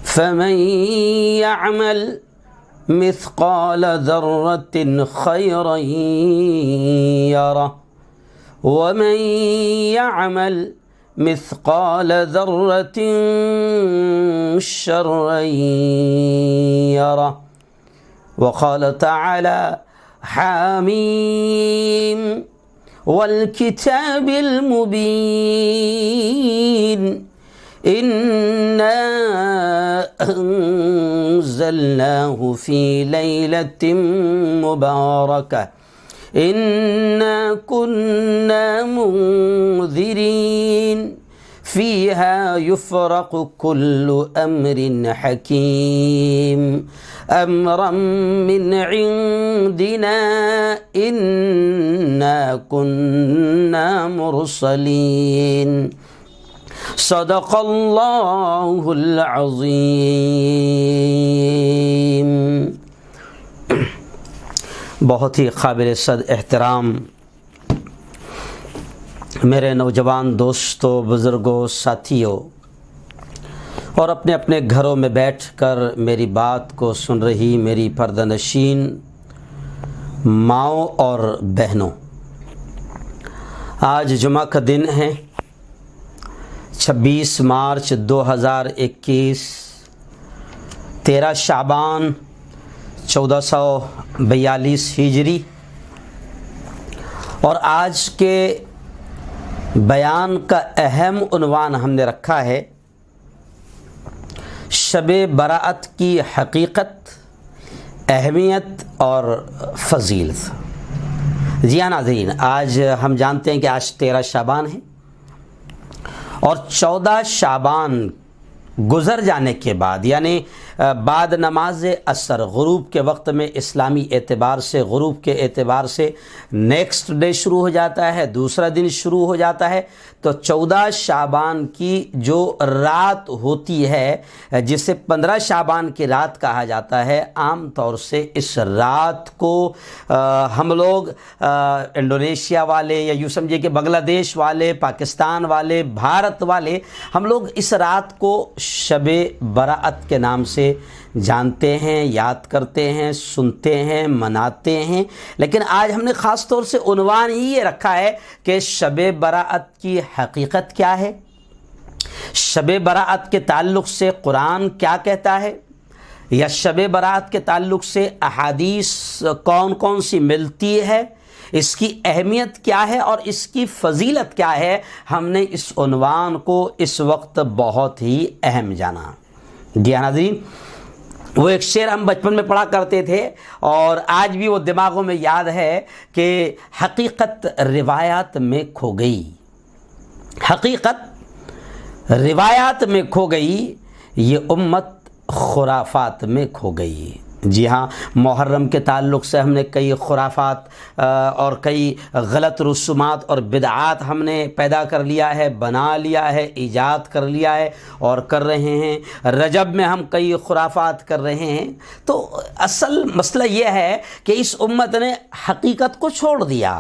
فمن يعمل مثقال ذرة خيرا يره ومن يعمل مثقال ذرة شرا يره وقال تعالى حاميم والكتاب المبين إنا أنزلناه في ليلة مباركة إنا كنا منذرين فيها يفرق كل أمر حكيم أمرا من عندنا إنا كنا مرسلين صدق اللہ العظیم۔ بہت ہی قابل صد احترام میرے نوجوان دوستوں، بزرگوں، ساتھیوں اور اپنے اپنے گھروں میں بیٹھ کر میری بات کو سن رہی میری پردہ نشین ماؤں اور بہنوں، آج جمعہ کا دن ہے 26 مارچ 2021، 13 شعبان 1442 ہجری، اور آج کے بیان کا اہم عنوان ہم نے رکھا ہے شب براءت کی حقیقت، اہمیت اور فضیلت۔ جی ہاں ناظرین، آج ہم جانتے ہیں کہ آج 13 شعبان ہے اور 14 شعبان گزر جانے کے بعد، یعنی بعد نماز عصر غروب کے وقت میں اسلامی اعتبار سے، غروب کے اعتبار سے نیکسٹ ڈے شروع ہو جاتا ہے، دوسرا دن شروع ہو جاتا ہے، تو 14 شعبان کی جو رات ہوتی ہے جسے 15 شعبان کی رات کہا جاتا ہے، عام طور سے اس رات کو ہم لوگ انڈونیشیا والے یا یوں سمجھے کہ بنگلہ دیش والے، پاکستان والے، بھارت والے، ہم لوگ اس رات کو شب براءت کے نام سے جانتے ہیں، یاد کرتے ہیں، سنتے ہیں، مناتے ہیں۔ لیکن آج ہم نے خاص طور سے عنوان ہی یہ رکھا ہے کہ شب براءت کی حقیقت کیا ہے، شب براءت کے تعلق سے قرآن کیا کہتا ہے، یا شب براءت کے تعلق سے احادیث کون کون سی ملتی ہے، اس کی اہمیت کیا ہے اور اس کی فضیلت کیا ہے۔ ہم نے اس عنوان کو اس وقت بہت ہی اہم جانا۔ جی ناظرین، وہ ایک شعر ہم بچپن میں پڑھا کرتے تھے اور آج بھی وہ دماغوں میں یاد ہے کہ حقیقت روایات میں کھو گئی، حقیقت روایات میں کھو گئی، یہ امت خرافات میں کھو گئی۔ جی ہاں، محرم کے تعلق سے ہم نے کئی خرافات اور کئی غلط رسومات اور بدعات ہم نے پیدا کر لیا ہے، بنا لیا ہے، ایجاد کر لیا ہے اور کر رہے ہیں۔ رجب میں ہم کئی خرافات کر رہے ہیں۔ تو اصل مسئلہ یہ ہے کہ اس امت نے حقیقت کو چھوڑ دیا،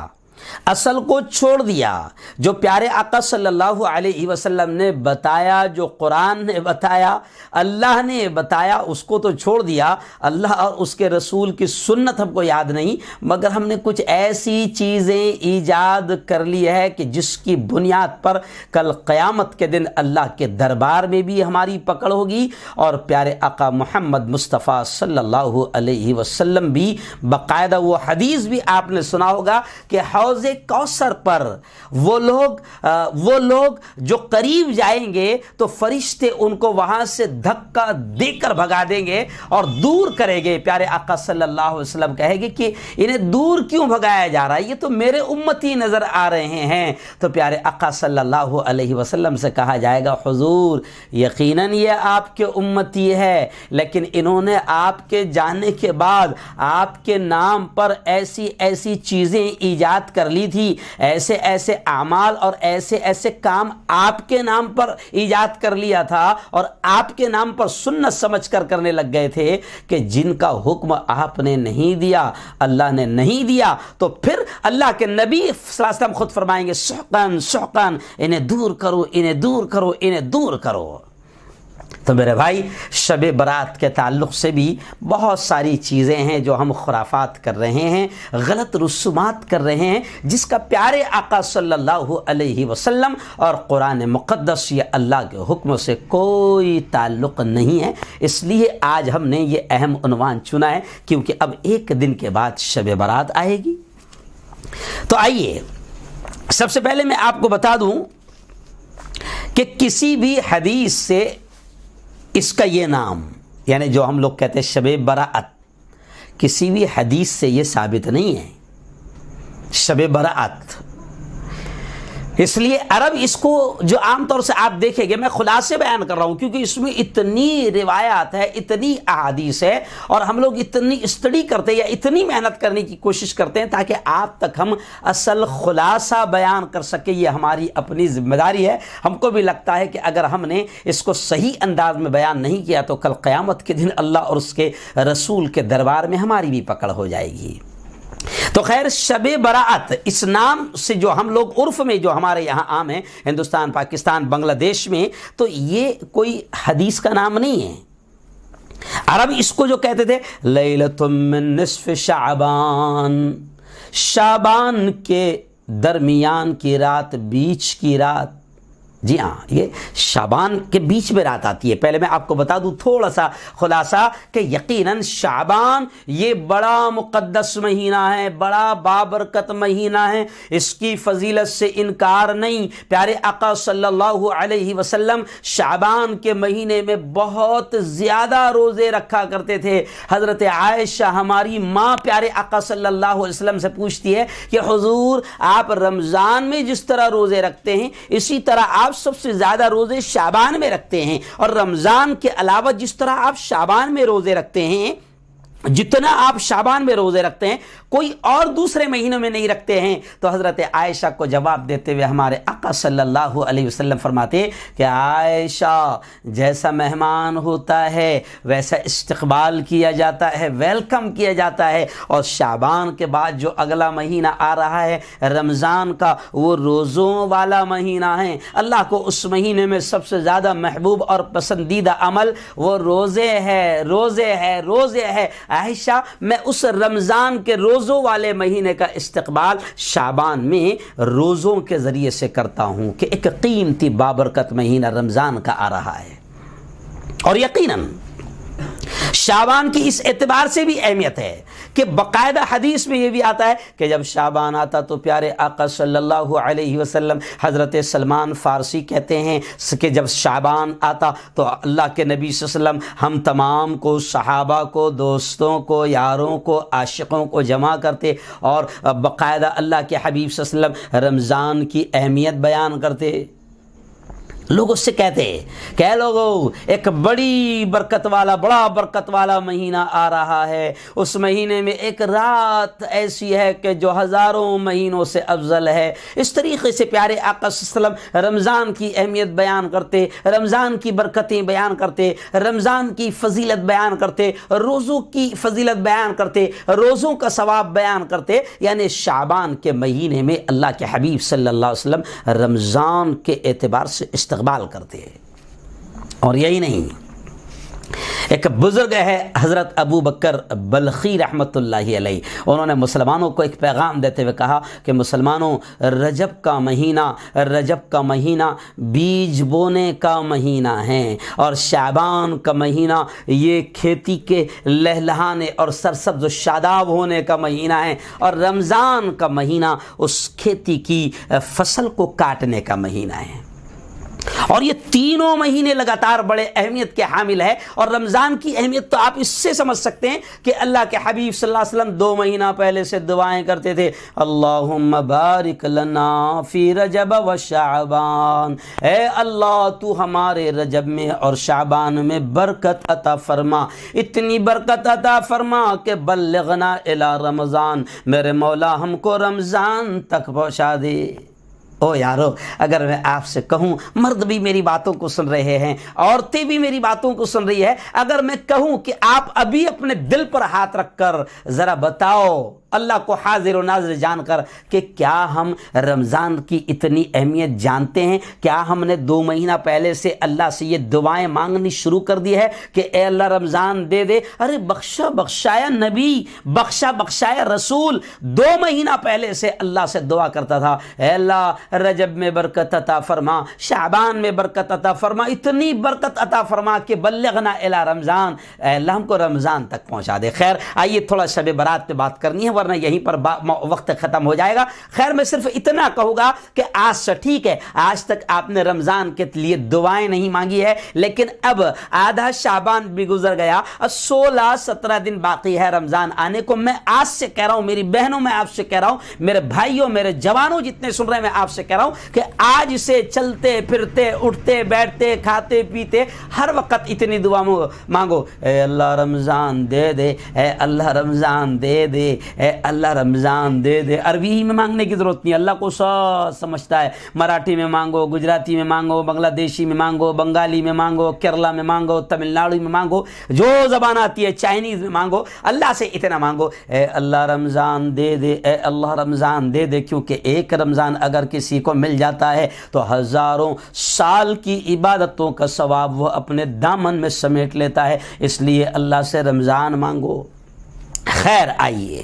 اصل کو چھوڑ دیا۔ جو پیارے آقا صلی اللہ علیہ وسلم نے بتایا، جو قرآن نے بتایا، اللہ نے بتایا، اس کو تو چھوڑ دیا۔ اللہ اور اس کے رسول کی سنت ہم کو یاد نہیں، مگر ہم نے کچھ ایسی چیزیں ایجاد کر لی ہے کہ جس کی بنیاد پر کل قیامت کے دن اللہ کے دربار میں بھی ہماری پکڑ ہوگی، اور پیارے آقا محمد مصطفیٰ صلی اللہ علیہ وسلم بھی باقاعدہ وہ حدیث بھی آپ نے سنا ہوگا کہ حوض کوثر پر وہ لوگ جو قریب جائیں گے تو فرشتے ان کو وہاں سے دھکا دے کر بھگا دیں گے اور دور کریں گے۔ پیارے آقا صلی اللہ علیہ وسلم کہے گے کہ انہیں دور کیوں بھگایا جا رہا ہے، یہ تو میرے امتی نظر آ رہے ہیں۔ تو پیارے آقا صلی اللہ علیہ وسلم سے کہا جائے گا، حضور یقیناً یہ آپ کے امتی ہے، لیکن انہوں نے آپ کے جانے کے بعد آپ کے نام پر ایسی ایسی چیزیں ایجاد کر لی تھی، ایسے ایسے اعمال اور ایسے ایسے کام آپ کے نام پر ایجاد کر لیا تھا اور آپ کے نام پر سنت سمجھ کر کرنے لگ گئے تھے کہ جن کا حکم آپ نے نہیں دیا، اللہ نے نہیں دیا، تو پھر اللہ کے نبی صلی اللہ علیہ وسلم خود فرمائیں گے سحقاً سحقاً، انہیں دور کرو، انہیں دور کرو، انہیں دور کرو۔ تو میرے بھائی، شب برات کے تعلق سے بھی بہت ساری چیزیں ہیں جو ہم خرافات کر رہے ہیں، غلط رسومات کر رہے ہیں، جس کا پیارے آقا صلی اللہ علیہ وسلم اور قرآن مقدس یا اللہ کے حکم سے کوئی تعلق نہیں ہے۔ اس لیے آج ہم نے یہ اہم عنوان چنا ہے، کیونکہ اب ایک دن کے بعد شب برات آئے گی۔ تو آئیے سب سے پہلے میں آپ کو بتا دوں کہ کسی بھی حدیث سے اس کا یہ نام، یعنی جو ہم لوگ کہتے ہیں شب برات، کسی بھی حدیث سے یہ ثابت نہیں ہے شب برات۔ اس لیے عرب اس کو جو عام طور سے آپ دیکھیں گے، میں خلاصے بیان کر رہا ہوں کیونکہ اس میں اتنی روایات ہے، اتنی احادیث ہے، اور ہم لوگ اتنی اسٹڈی کرتے ہیں یا اتنی محنت کرنے کی کوشش کرتے ہیں تاکہ آپ تک ہم اصل خلاصہ بیان کر سکیں۔ یہ ہماری اپنی ذمہ داری ہے۔ ہم کو بھی لگتا ہے کہ اگر ہم نے اس کو صحیح انداز میں بیان نہیں کیا تو کل قیامت کے دن اللہ اور اس کے رسول کے دربار میں ہماری بھی پکڑ ہو جائے گی۔ تو خیر، شب برات اس نام سے جو ہم لوگ عرف میں جو ہمارے یہاں عام ہے، ہندوستان، پاکستان، بنگلہ دیش میں، تو یہ کوئی حدیث کا نام نہیں ہے۔ عرب اس کو جو کہتے تھے لیلۃ من نصف شعبان، شعبان کے درمیان کی رات، بیچ کی رات۔ جی ہاں، یہ شعبان کے بیچ میں رات آتی ہے۔ پہلے میں آپ کو بتا دوں تھوڑا سا خلاصہ کہ یقیناً شعبان یہ بڑا مقدس مہینہ ہے، بڑا بابرکت مہینہ ہے، اس کی فضیلت سے انکار نہیں۔ پیارے آقا صلی اللہ علیہ وسلم شعبان کے مہینے میں بہت زیادہ روزے رکھا کرتے تھے۔ حضرت عائشہ ہماری ماں پیارے آقا صلی اللہ علیہ وسلم سے پوچھتی ہے کہ حضور، آپ رمضان میں جس طرح روزے رکھتے ہیں اسی طرح آپ سب سے زیادہ روزے شعبان میں رکھتے ہیں، اور رمضان کے علاوہ جس طرح آپ شعبان میں روزے رکھتے ہیں، جتنا آپ شعبان میں روزے رکھتے ہیں کوئی اور دوسرے مہینوں میں نہیں رکھتے ہیں۔ تو حضرت عائشہ کو جواب دیتے ہوئے ہمارے آقا صلی اللہ علیہ وسلم فرماتے کہ عائشہ، جیسا مہمان ہوتا ہے ویسا استقبال کیا جاتا ہے، ویلکم کیا جاتا ہے، اور شعبان کے بعد جو اگلا مہینہ آ رہا ہے رمضان کا، وہ روزوں والا مہینہ ہے۔ اللہ کو اس مہینے میں سب سے زیادہ محبوب اور پسندیدہ عمل وہ روزے ہے، روزے ہے، روزے ہے۔ عائشہ، میں اس رمضان کے روزوں والے مہینے کا استقبال شعبان میں روزوں کے ذریعے سے کرتا ہوں کہ ایک قیمتی بابرکت مہینہ رمضان کا آ رہا ہے۔ اور یقیناً شعبان کی اس اعتبار سے بھی اہمیت ہے کہ باقاعدہ حدیث میں یہ بھی آتا ہے کہ جب شعبان آتا تو پیارے آقا صلی اللہ علیہ وسلم، حضرت سلمان فارسی کہتے ہیں کہ جب شعبان آتا تو اللہ کے نبی صلی اللہ علیہ وسلم ہم تمام کو، صحابہ کو، دوستوں کو، یاروں کو، عاشقوں کو جمع کرتے اور باقاعدہ اللہ کے حبیب صلی اللہ علیہ وسلم رمضان کی اہمیت بیان کرتے۔ لوگ اس سے کہتے ہیں کہ اے لوگو، ایک بڑی برکت والا، بڑا برکت والا مہینہ آ رہا ہے، اس مہینے میں ایک رات ایسی ہے کہ جو ہزاروں مہینوں سے افضل ہے۔ اس طریقے سے پیارے آقا صلی اللہ علیہ وسلم رمضان کی اہمیت بیان کرتے، رمضان کی برکتیں بیان کرتے، رمضان کی فضیلت بیان کرتے، روزوں کی فضیلت بیان کرتے، روزوں کا ثواب بیان کرتے۔ یعنی شعبان کے مہینے میں اللہ کے حبیب صلی اللہ علیہ وسلم رمضان کے اعتبار سے استقبال کرتے ہیں۔ اور یہی نہیں، ایک بزرگ ہے حضرت ابو بکر بلخی رحمۃ اللہ علیہ، انہوں نے مسلمانوں کو ایک پیغام دیتے ہوئے کہا کہ مسلمانوں، رجب کا مہینہ بیج بونے کا مہینہ ہے، اور شعبان کا مہینہ یہ کھیتی کے لہلہانے اور سرسبز و شاداب ہونے کا مہینہ ہے، اور رمضان کا مہینہ اس کھیتی کی فصل کو کاٹنے کا مہینہ ہے۔ اور یہ تینوں مہینے لگاتار بڑے اہمیت کے حامل ہے. اور رمضان کی اہمیت تو آپ اس سے سمجھ سکتے ہیں کہ اللہ کے حبیب صلی اللہ علیہ وسلم 2 مہینہ پہلے سے دعائیں کرتے تھے, اللہم بارک لنا فی رجب و شعبان, اے اللہ تو ہمارے رجب میں اور شعبان میں برکت عطا فرما, اتنی برکت عطا فرما کہ بلغنا الی رمضان, میرے مولا ہم کو رمضان تک پہنچا دے. او یارو, اگر میں آپ سے کہوں, مرد بھی میری باتوں کو سن رہے ہیں, عورتیں بھی میری باتوں کو سن رہی ہے, اگر میں کہوں کہ آپ ابھی اپنے دل پر ہاتھ رکھ کر ذرا بتاؤ اللہ کو حاضر و ناظر جان کر کہ کیا ہم رمضان کی اتنی اہمیت جانتے ہیں؟ کیا ہم نے 2 مہینہ پہلے سے اللہ سے یہ دعائیں مانگنی شروع کر دی ہے کہ اے اللہ رمضان دے دے؟ ارے بخشا بخشایا نبی, بخشا بخشایا رسول 2 مہینہ پہلے سے اللہ سے دعا کرتا تھا, اے اللہ رجب میں برکت عطا فرما, شعبان میں برکت عطا فرما, اتنی برکت عطا فرما کہ بلغنا الی رمضان, اے اللہ ہم کو رمضان تک پہنچا دے. خیر آئیے تھوڑا شب برات پہ بات کرنی ہے ورنہ یہیں پر وقت ختم ہو جائے گا. خیر میں صرف اتنا کہوں گا کہ آج سے ٹھیک ہے, آج تک آپ نے رمضان کے لیے دعائیں نہیں مانگی ہے, لیکن اب آدھا شعبان بھی گزر گیا, 16-17 دن باقی ہے رمضان آنے کو. میں آج سے کہہ رہا ہوں میری بہنوں, میں آپ سے کہہ رہا ہوں میرے بھائیوں, میرے جوانوں جتنے سن رہے ہیں, میں آپ سے کہہ رہا ہوں کہ آج سے چلتے پھرتے اٹھتے بیٹھتے کھاتے پیتے ہر وقت اتنی دعا مانگو, اے اللہ رمضان دے دے, اے اللہ رمضان دے دے, اے اللہ رمضان دے دے. عربی میں مانگنے کی ضرورت نہیں, اللہ کو سب سمجھتا ہے. مراٹھی میں مانگو, گجراتی میں مانگو, بنگلہ دیشی میں مانگو, بنگالی میں مانگو, کیرلا میں مانگو, تمل ناڈو میں مانگو, جو زبان آتی ہے, چائنیز میں مانگو, اللہ سے اتنا مانگو, اے اللہ رمضان دے دے, اے اللہ رمضان دے دے. کیونکہ ایک رمضان اگر کسی کو مل جاتا ہے تو ہزاروں سال کی عبادتوں کا ثواب وہ اپنے دامن میں سمیٹ لیتا ہے. اس لیے اللہ سے رمضان مانگو. خیر آئیے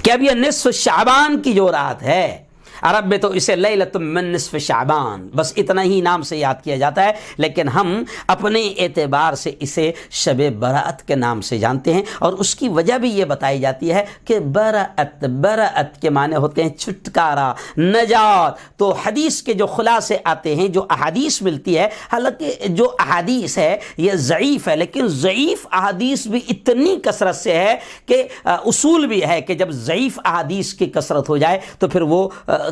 کہ اب یہ نصف شعبان کی جو رات ہے, عرب میں تو اسے لیلۃ من نصف شعبان بس اتنا ہی نام سے یاد کیا جاتا ہے, لیکن ہم اپنے اعتبار سے اسے شب برأت کے نام سے جانتے ہیں. اور اس کی وجہ بھی یہ بتائی جاتی ہے کہ برأت, برأت کے معنی ہوتے ہیں چھٹکارا, نجات. تو حدیث کے جو خلاصے آتے ہیں, جو احادیث ملتی ہے, حالانکہ جو احادیث ہے یہ ضعیف ہے, لیکن ضعیف احادیث بھی اتنی کثرت سے ہے کہ اصول بھی ہے کہ جب ضعیف احادیث کی کثرت ہو جائے تو پھر وہ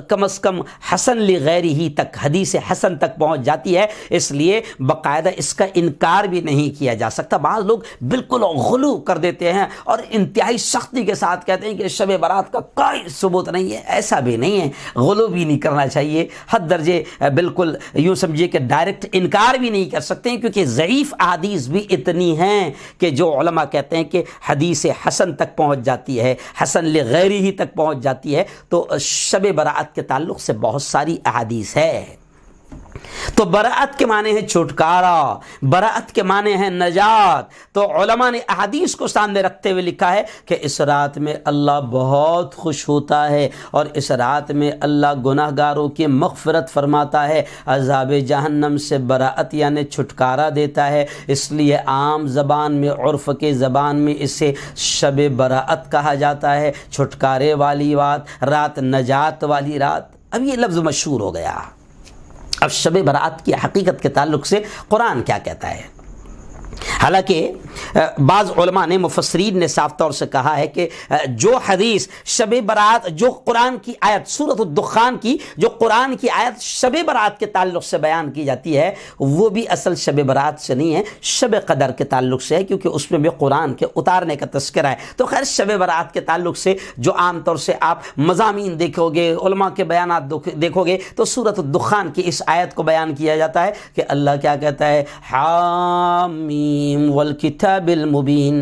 کم از کم حسن لغیرہ ہی تک, حدیث حسن تک پہنچ جاتی ہے. اس لیے باقاعدہ اس کا انکار بھی نہیں کیا جا سکتا. بعض لوگ بالکل غلو کر دیتے ہیں اور انتہائی سختی کے ساتھ کہتے ہیں کہ شب برات کا کوئی ثبوت نہیں ہے. ایسا بھی نہیں ہے, غلو بھی نہیں کرنا چاہیے. حد درجے بالکل یوں سمجھیے کہ ڈائریکٹ انکار بھی نہیں کر سکتے ہیں, کیونکہ ضعیف احادیث بھی اتنی ہیں کہ جو علماء کہتے ہیں کہ حدیث حسن تک پہنچ جاتی ہے, حسن لغیرہ ہی تک پہنچ جاتی ہے. تو شب برات کے تعلق سے بہت ساری احادیث ہے. تو برأت کے معنی ہے چھٹکارا, برأت کے معنی ہے نجات. تو علماء نے احادیث کو سامنے رکھتے ہوئے لکھا ہے کہ اس رات میں اللہ بہت خوش ہوتا ہے اور اس رات میں اللہ گناہ گاروں کی مغفرت فرماتا ہے, عذاب جہنم سے برأت یعنی چھٹکارا دیتا ہے. اس لیے عام زبان میں, عرف کے زبان میں اسے شب برأت کہا جاتا ہے, چھٹکارے والی رات, نجات والی رات. اب یہ لفظ مشہور ہو گیا. اب شب برات کی حقیقت کے تعلق سے قرآن کیا کہتا ہے؟ حالانکہ بعض علماء نے, مفسرین نے صاف طور سے کہا ہے کہ جو حدیث شب برات, جو قرآن کی آیت سورۃ الدخان کی, جو قرآن کی آیت شب برات کے تعلق سے بیان کی جاتی ہے, وہ بھی اصل شب برات سے نہیں ہے, شب قدر کے تعلق سے ہے, کیونکہ اس میں بھی قرآن کے اتارنے کا تذکرہ ہے. تو خیر شب برات کے تعلق سے جو عام طور سے آپ مضامین دیکھو گے, علماء کے بیانات دیکھو گے, تو سورۃ الدخان کی اس آیت کو بیان کیا جاتا ہے کہ اللہ کیا کہتا ہے, حامیم والکتاب المبین,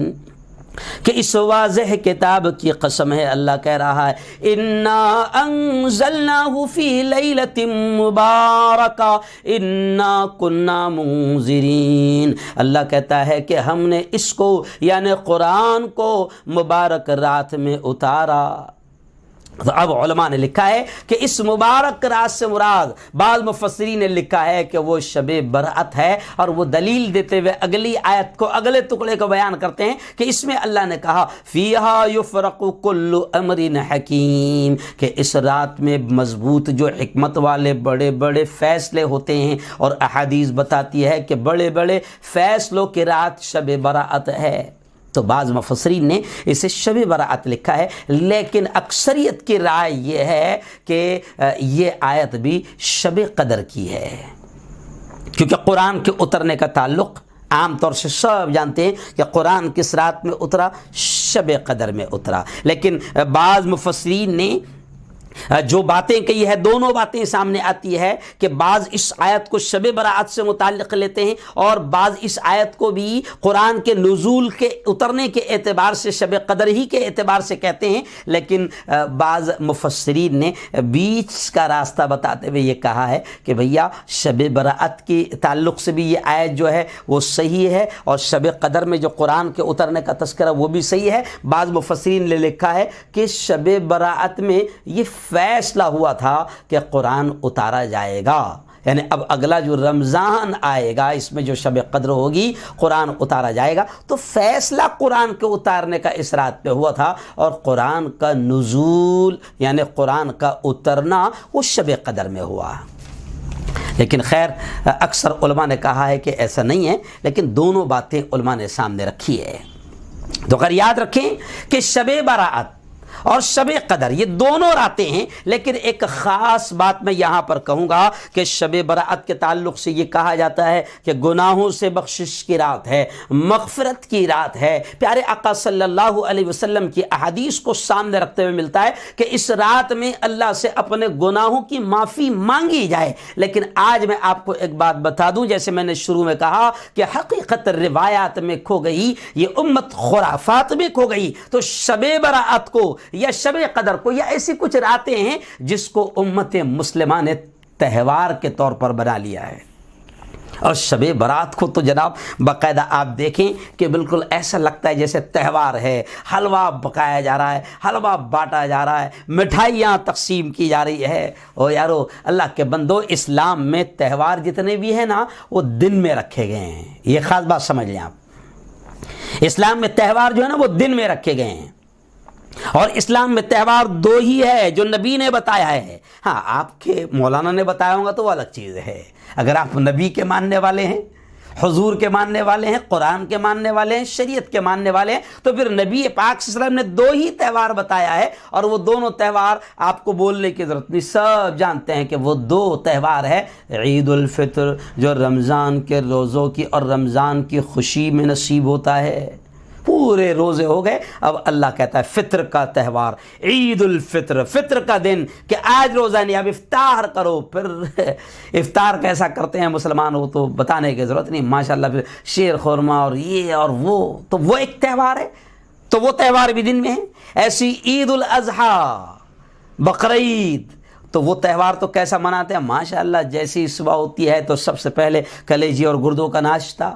کہ اس واضح کتاب کی قسم ہے. اللہ کہہ رہا ہے انا انزلناہ فی لیلۃ مبارکہ انا کنا منذرین. اللہ کہتا ہے کہ ہم نے اس کو یعنی قرآن کو مبارک رات میں اتارا. تو اب علماء نے لکھا ہے کہ اس مبارک رات سے مراد، بعض مفسرین نے لکھا ہے کہ وہ شب برأت ہے، اور وہ دلیل دیتے ہوئے اگلی آیت کو، اگلے ٹکڑے کو بیان کرتے ہیں کہ اس میں اللہ نے کہا فیہا یفرق کل امر حکیم، کہ اس رات میں مضبوط جو حکمت والے بڑے بڑے فیصلے ہوتے ہیں، اور احادیث بتاتی ہے کہ بڑے بڑے فیصلوں کی رات شب برأت ہے۔ تو بعض مفسرین نے اسے شب برأت لکھا ہے، لیکن اکثریت کی رائے یہ ہے کہ یہ آیت بھی شب قدر کی ہے، کیونکہ قرآن کے اترنے کا تعلق عام طور سے سب جانتے ہیں کہ قرآن کس رات میں اترا، شب قدر میں اترا، لیکن بعض مفسرین نے جو باتیں کہی ہے، دونوں باتیں سامنے آتی ہے کہ بعض اس آیت کو شب برأت سے متعلق لیتے ہیں، اور بعض اس آیت کو بھی قرآن کے نزول کے اترنے کے اعتبار سے شب قدر ہی کے اعتبار سے کہتے ہیں، لیکن بعض مفسرین نے بیچ کا راستہ بتاتے ہوئے یہ کہا ہے کہ بھیا شب برأت کے تعلق سے بھی یہ آیت جو ہے وہ صحیح ہے، اور شب قدر میں جو قرآن کے اترنے کا تذکرہ وہ بھی صحیح ہے۔ بعض مفسرین نے لکھا ہے کہ شب برأت میں یہ فیصلہ ہوا تھا کہ قرآن اتارا جائے گا، یعنی اب اگلا جو رمضان آئے گا اس میں جو شب قدر ہوگی قرآن اتارا جائے گا، تو فیصلہ قرآن کے اتارنے کا اس رات پہ ہوا تھا، اور قرآن کا نزول یعنی قرآن کا اترنا وہ شب قدر میں ہوا۔ لیکن خیر اکثر علماء نے کہا ہے کہ ایسا نہیں ہے، لیکن دونوں باتیں علماء نے سامنے رکھی ہے۔ تو اگر یاد رکھیں کہ شب برأت اور شب قدر یہ دونوں راتیں ہیں، لیکن ایک خاص بات میں یہاں پر کہوں گا کہ شب برأت کے تعلق سے یہ کہا جاتا ہے کہ گناہوں سے بخشش کی رات ہے، مغفرت کی رات ہے۔ پیارے آقا صلی اللہ علیہ وسلم کی احادیث کو سامنے رکھتے ہوئے ملتا ہے کہ اس رات میں اللہ سے اپنے گناہوں کی معافی مانگی جائے۔ لیکن آج میں آپ کو ایک بات بتا دوں، جیسے میں نے شروع میں کہا کہ حقیقت روایات میں کھو گئی، یہ امت خرافات میں کھو گئی، تو شب برأت کو یا شب قدر کو یا ایسی کچھ راتیں ہیں جس کو امت مسلمہ نے تہوار کے طور پر بنا لیا ہے۔ اور شب برات کو تو جناب باقاعدہ آپ دیکھیں کہ بالکل ایسا لگتا ہے جیسے تہوار ہے، حلوہ پکایا جا رہا ہے، حلوہ بانٹا جا رہا ہے، مٹھائیاں تقسیم کی جا رہی ہے۔ او یارو اللہ کے بندو، اسلام میں تہوار جتنے بھی ہیں نا وہ دن میں رکھے گئے ہیں، یہ خاص بات سمجھ لیں آپ۔ اسلام میں تہوار جو ہے نا وہ دن میں رکھے گئے ہیں، اور اسلام میں تہوار دو ہی ہے جو نبی نے بتایا ہے۔ ہاں آپ کے مولانا نے بتایا ہوگا تو وہ الگ چیز ہے، اگر آپ نبی کے ماننے والے ہیں، حضور کے ماننے والے ہیں، قرآن کے ماننے والے ہیں، شریعت کے ماننے والے ہیں، تو پھر نبی پاک صلی اللہ علیہ وسلم نے دو ہی تہوار بتایا ہے، اور وہ دونوں تہوار آپ کو بولنے کی ضرورت نہیں، سب جانتے ہیں کہ وہ دو تہوار ہے۔ عید الفطر جو رمضان کے روزوں کی اور رمضان کی خوشی میں نصیب ہوتا ہے، پورے روزے ہو گئے، اب اللہ کہتا ہے فطر کا تہوار، عید الفطر، فطر کا دن کہ آج روزہ نہیں، اب افطار کرو۔ پھر افطار کیسا کرتے ہیں مسلمان وہ تو بتانے کی ضرورت نہیں، ماشاءاللہ پھر شیر خورما اور یہ اور وہ، تو وہ ایک تہوار ہے، تو وہ تہوار بھی دن میں ہے۔ ایسی عید الاضحیٰ، بقرعید، تو وہ تہوار تو کیسا مناتے ہیں ماشاءاللہ، جیسی صبح ہوتی ہے تو سب سے پہلے کلیجی اور گردوں کا ناشتہ،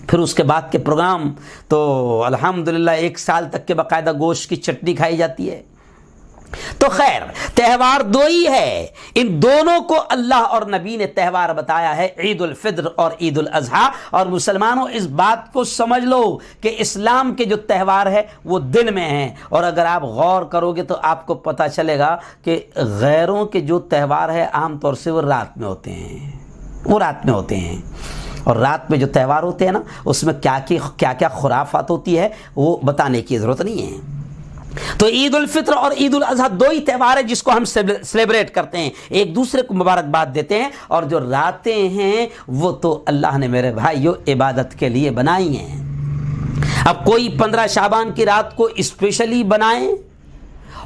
پھر اس کے بعد کے پروگرام تو الحمدللہ 1 سال تک کے باقاعدہ گوشت کی چٹنی کھائی جاتی ہے۔ تو خیر تہوار دو ہی ہے، ان دونوں کو اللہ اور نبی نے تہوار بتایا ہے، عید الفطر اور عید الاضحیٰ۔ اور مسلمانوں اس بات کو سمجھ لو کہ اسلام کے جو تہوار ہے وہ دن میں ہیں، اور اگر آپ غور کرو گے تو آپ کو پتہ چلے گا کہ غیروں کے جو تہوار ہے عام طور سے وہ رات میں ہوتے ہیں، وہ رات میں ہوتے ہیں۔ اور رات میں جو تہوار ہوتے ہیں نا اس میں کیا کیا خرافات ہوتی ہے وہ بتانے کی ضرورت نہیں ہے۔ تو عید الفطر اور عید الاضحیٰ دو ہی تہوار ہیں جس کو ہم سیلیبریٹ کرتے ہیں، ایک دوسرے کو مبارکباد دیتے ہیں، اور جو راتیں ہیں وہ تو اللہ نے میرے بھائیوں عبادت کے لیے بنائی ہیں۔ اب کوئی 15 شعبان کی رات کو اسپیشلی بنائیں،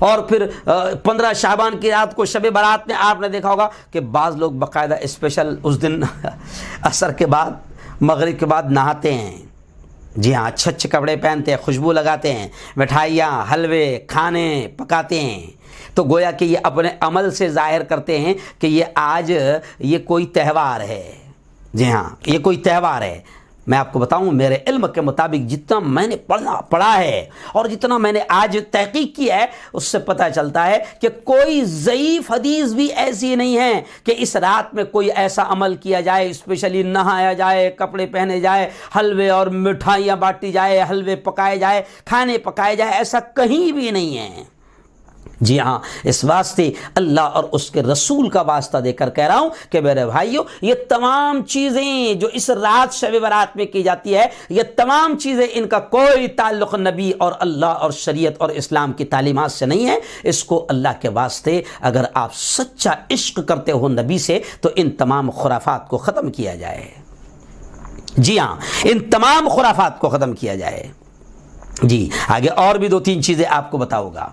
اور پھر 15 شعبان کی رات کو شب برات میں آپ نے دیکھا ہوگا کہ بعض لوگ باقاعدہ اسپیشل اس دن عصر کے بعد مغرب کے بعد نہاتے ہیں، جی ہاں، اچھے کپڑے پہنتے ہیں، خوشبو لگاتے ہیں، مٹھائیاں، حلوے، کھانے پکاتے ہیں، تو گویا کہ یہ اپنے عمل سے ظاہر کرتے ہیں کہ یہ آج یہ کوئی تہوار ہے، جی ہاں یہ کوئی تہوار ہے۔ میں آپ کو بتاؤں میرے علم کے مطابق جتنا میں نے پڑھا ہے اور جتنا میں نے آج تحقیق کی ہے اس سے پتہ چلتا ہے کہ کوئی ضعیف حدیث بھی ایسی نہیں ہے کہ اس رات میں کوئی ایسا عمل کیا جائے، اسپیشلی نہایا جائے، کپڑے پہنے جائے، حلوے اور مٹھائیاں بانٹی جائے، حلوے پکائے جائے، کھانے پکائے جائے، ایسا کہیں بھی نہیں ہے۔ جی ہاں، اس واسطے اللہ اور اس کے رسول کا واسطہ دے کر کہہ رہا ہوں کہ میرے بھائیو، یہ تمام چیزیں جو اس رات شب برات میں کی جاتی ہے، یہ تمام چیزیں ان کا کوئی تعلق نبی اور اللہ اور شریعت اور اسلام کی تعلیمات سے نہیں ہے۔ اس کو اللہ کے واسطے اگر آپ سچا عشق کرتے ہو نبی سے تو ان تمام خرافات کو ختم کیا جائے۔ جی ہاں، ان تمام خرافات کو ختم کیا جائے۔ جی آگے اور بھی 2-3 چیزیں آپ کو بتاؤ گا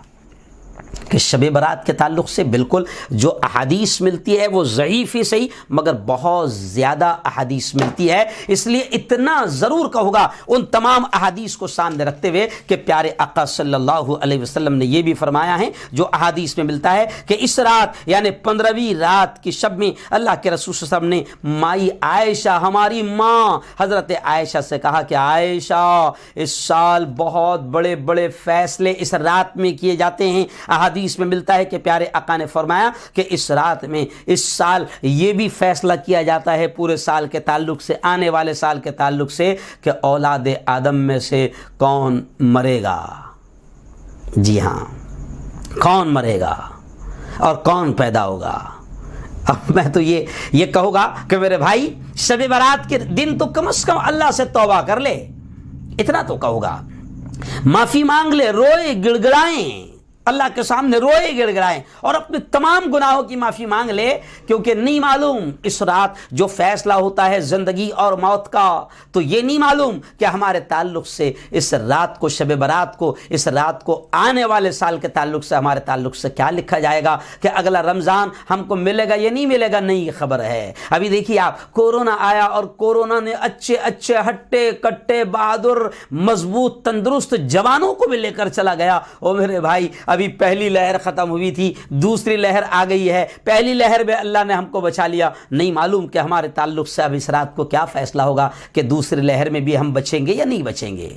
کہ شب برات کے تعلق سے بالکل جو احادیث ملتی ہے وہ ضعیف ہی صحیح مگر بہت زیادہ احادیث ملتی ہے۔ اس لیے اتنا ضرور کہوں گا ان تمام احادیث کو سامنے رکھتے ہوئے کہ پیارے آقا صلی اللہ علیہ وسلم نے یہ بھی فرمایا ہے جو احادیث میں ملتا ہے کہ اس رات یعنی 15ویں رات کی شب میں اللہ کے رسول صلی اللہ علیہ وسلم نے مائی عائشہ، ہماری ماں حضرت عائشہ سے کہا کہ عائشہ، اس سال بہت بڑے بڑے فیصلے اس رات میں کیے جاتے ہیں۔ حدیث میں ملتا ہے کہ پیارے آقا نے فرمایا کہ اس رات میں اس سال یہ بھی فیصلہ کیا جاتا ہے پورے سال کے تعلق سے، آنے والے سال کے تعلق سے، کہ اولاد آدم میں سے کون مرے گا۔ جی ہاں، کون مرے گا اور کون پیدا ہوگا۔ اب میں تو یہ کہوں گا کہ میرے بھائی شب برات کے دن تو کم از کم اللہ سے توبہ کر لے، اتنا تو کہوں گا، معافی مانگ لے، روئے گڑگڑائیں، اللہ کے سامنے روئے گڑگڑائیں اور اپنے تمام گناہوں کی معافی مانگ لے، کیونکہ نہیں معلوم اس رات جو فیصلہ ہوتا ہے زندگی اور موت کا، تو یہ نہیں معلوم کہ ہمارے تعلق سے اس رات کو، شب برات کو، اس رات کو آنے والے سال کے تعلق سے، ہمارے تعلق سے کیا لکھا جائے گا، کہ اگلا رمضان ہم کو ملے گا یا نہیں ملے گا، نہیں خبر ہے۔ ابھی دیکھیے آپ، کورونا آیا اور کورونا نے اچھے اچھے ہٹے کٹے بہادر مضبوط تندرست جوانوں کو بھی لے کر چلا گیا۔ او میرے بھائی، ابھی پہلی لہر ختم ہوئی تھی، دوسری لہر آ گئی ہے، پہلی لہر میں اللہ نے ہم کو بچا لیا، نہیں معلوم کہ ہمارے تعلق سے اب اس رات کو کیا فیصلہ ہوگا کہ دوسری لہر میں بھی ہم بچیں گے یا نہیں بچیں گے۔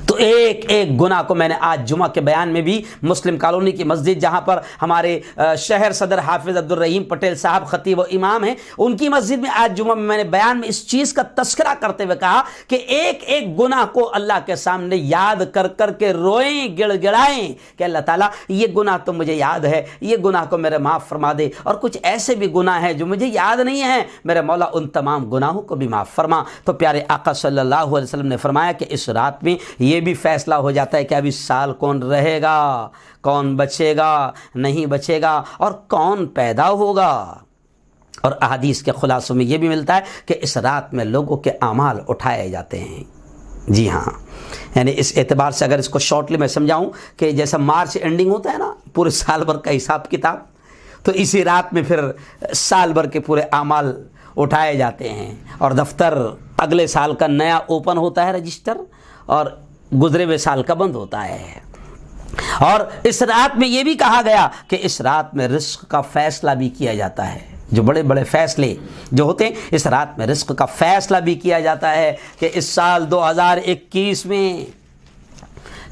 تو ایک ایک گناہ کو میں نے آج جمعہ کے بیان میں بھی مسلم کالونی کی مسجد جہاں پر ہمارے شہر صدر حافظ عبدالرحیم پٹیل صاحب خطیب و امام ہیں، ان کی مسجد میں آج جمعہ میں نے بیان میں اس چیز کا تذکرہ کرتے ہوئے کہا کہ ایک ایک گناہ کو اللہ کے سامنے یاد کر کر کے روئیں گڑ گڑائیں کہ اللہ تعالیٰ یہ گناہ تو مجھے یاد ہے، یہ گناہ کو میرے معاف فرما دے، اور کچھ ایسے بھی گناہ ہیں جو مجھے یاد نہیں ہیں، میرے مولا ان تمام گناہوں کو بھی معاف فرما۔ تو پیارے آقا صلی اللہ علیہ وسلم نے فرمایا کہ اس رات میں یہ بھی فیصلہ ہو جاتا ہے کہ اب اس سال کون رہے گا، کون بچے گا، نہیں بچے گا، اور کون پیدا ہوگا۔ اور احادیث کے خلاصوں میں یہ بھی ملتا ہے کہ اس رات میں لوگوں کے اعمال اٹھائے جاتے ہیں۔ جی ہاں، یعنی اس اعتبار سے اگر اس کو شارٹلی میں سمجھاؤں کہ جیسا مارچ اینڈنگ ہوتا ہے نا پورے سال بھر کا حساب کتاب، تو اسی رات میں پھر سال بھر کے پورے اعمال اٹھائے جاتے ہیں، اور دفتر اگلے سال کا نیا اوپن ہوتا ہے رجسٹر، اور گزرے ہوئے سال کا بند ہوتا ہے۔ اور اس رات میں یہ بھی کہا گیا کہ اس رات میں رزق کا فیصلہ بھی کیا جاتا ہے، جو بڑے بڑے فیصلے جو ہوتے ہیں اس رات میں رزق کا فیصلہ بھی کیا جاتا ہے کہ اس سال 2021 میں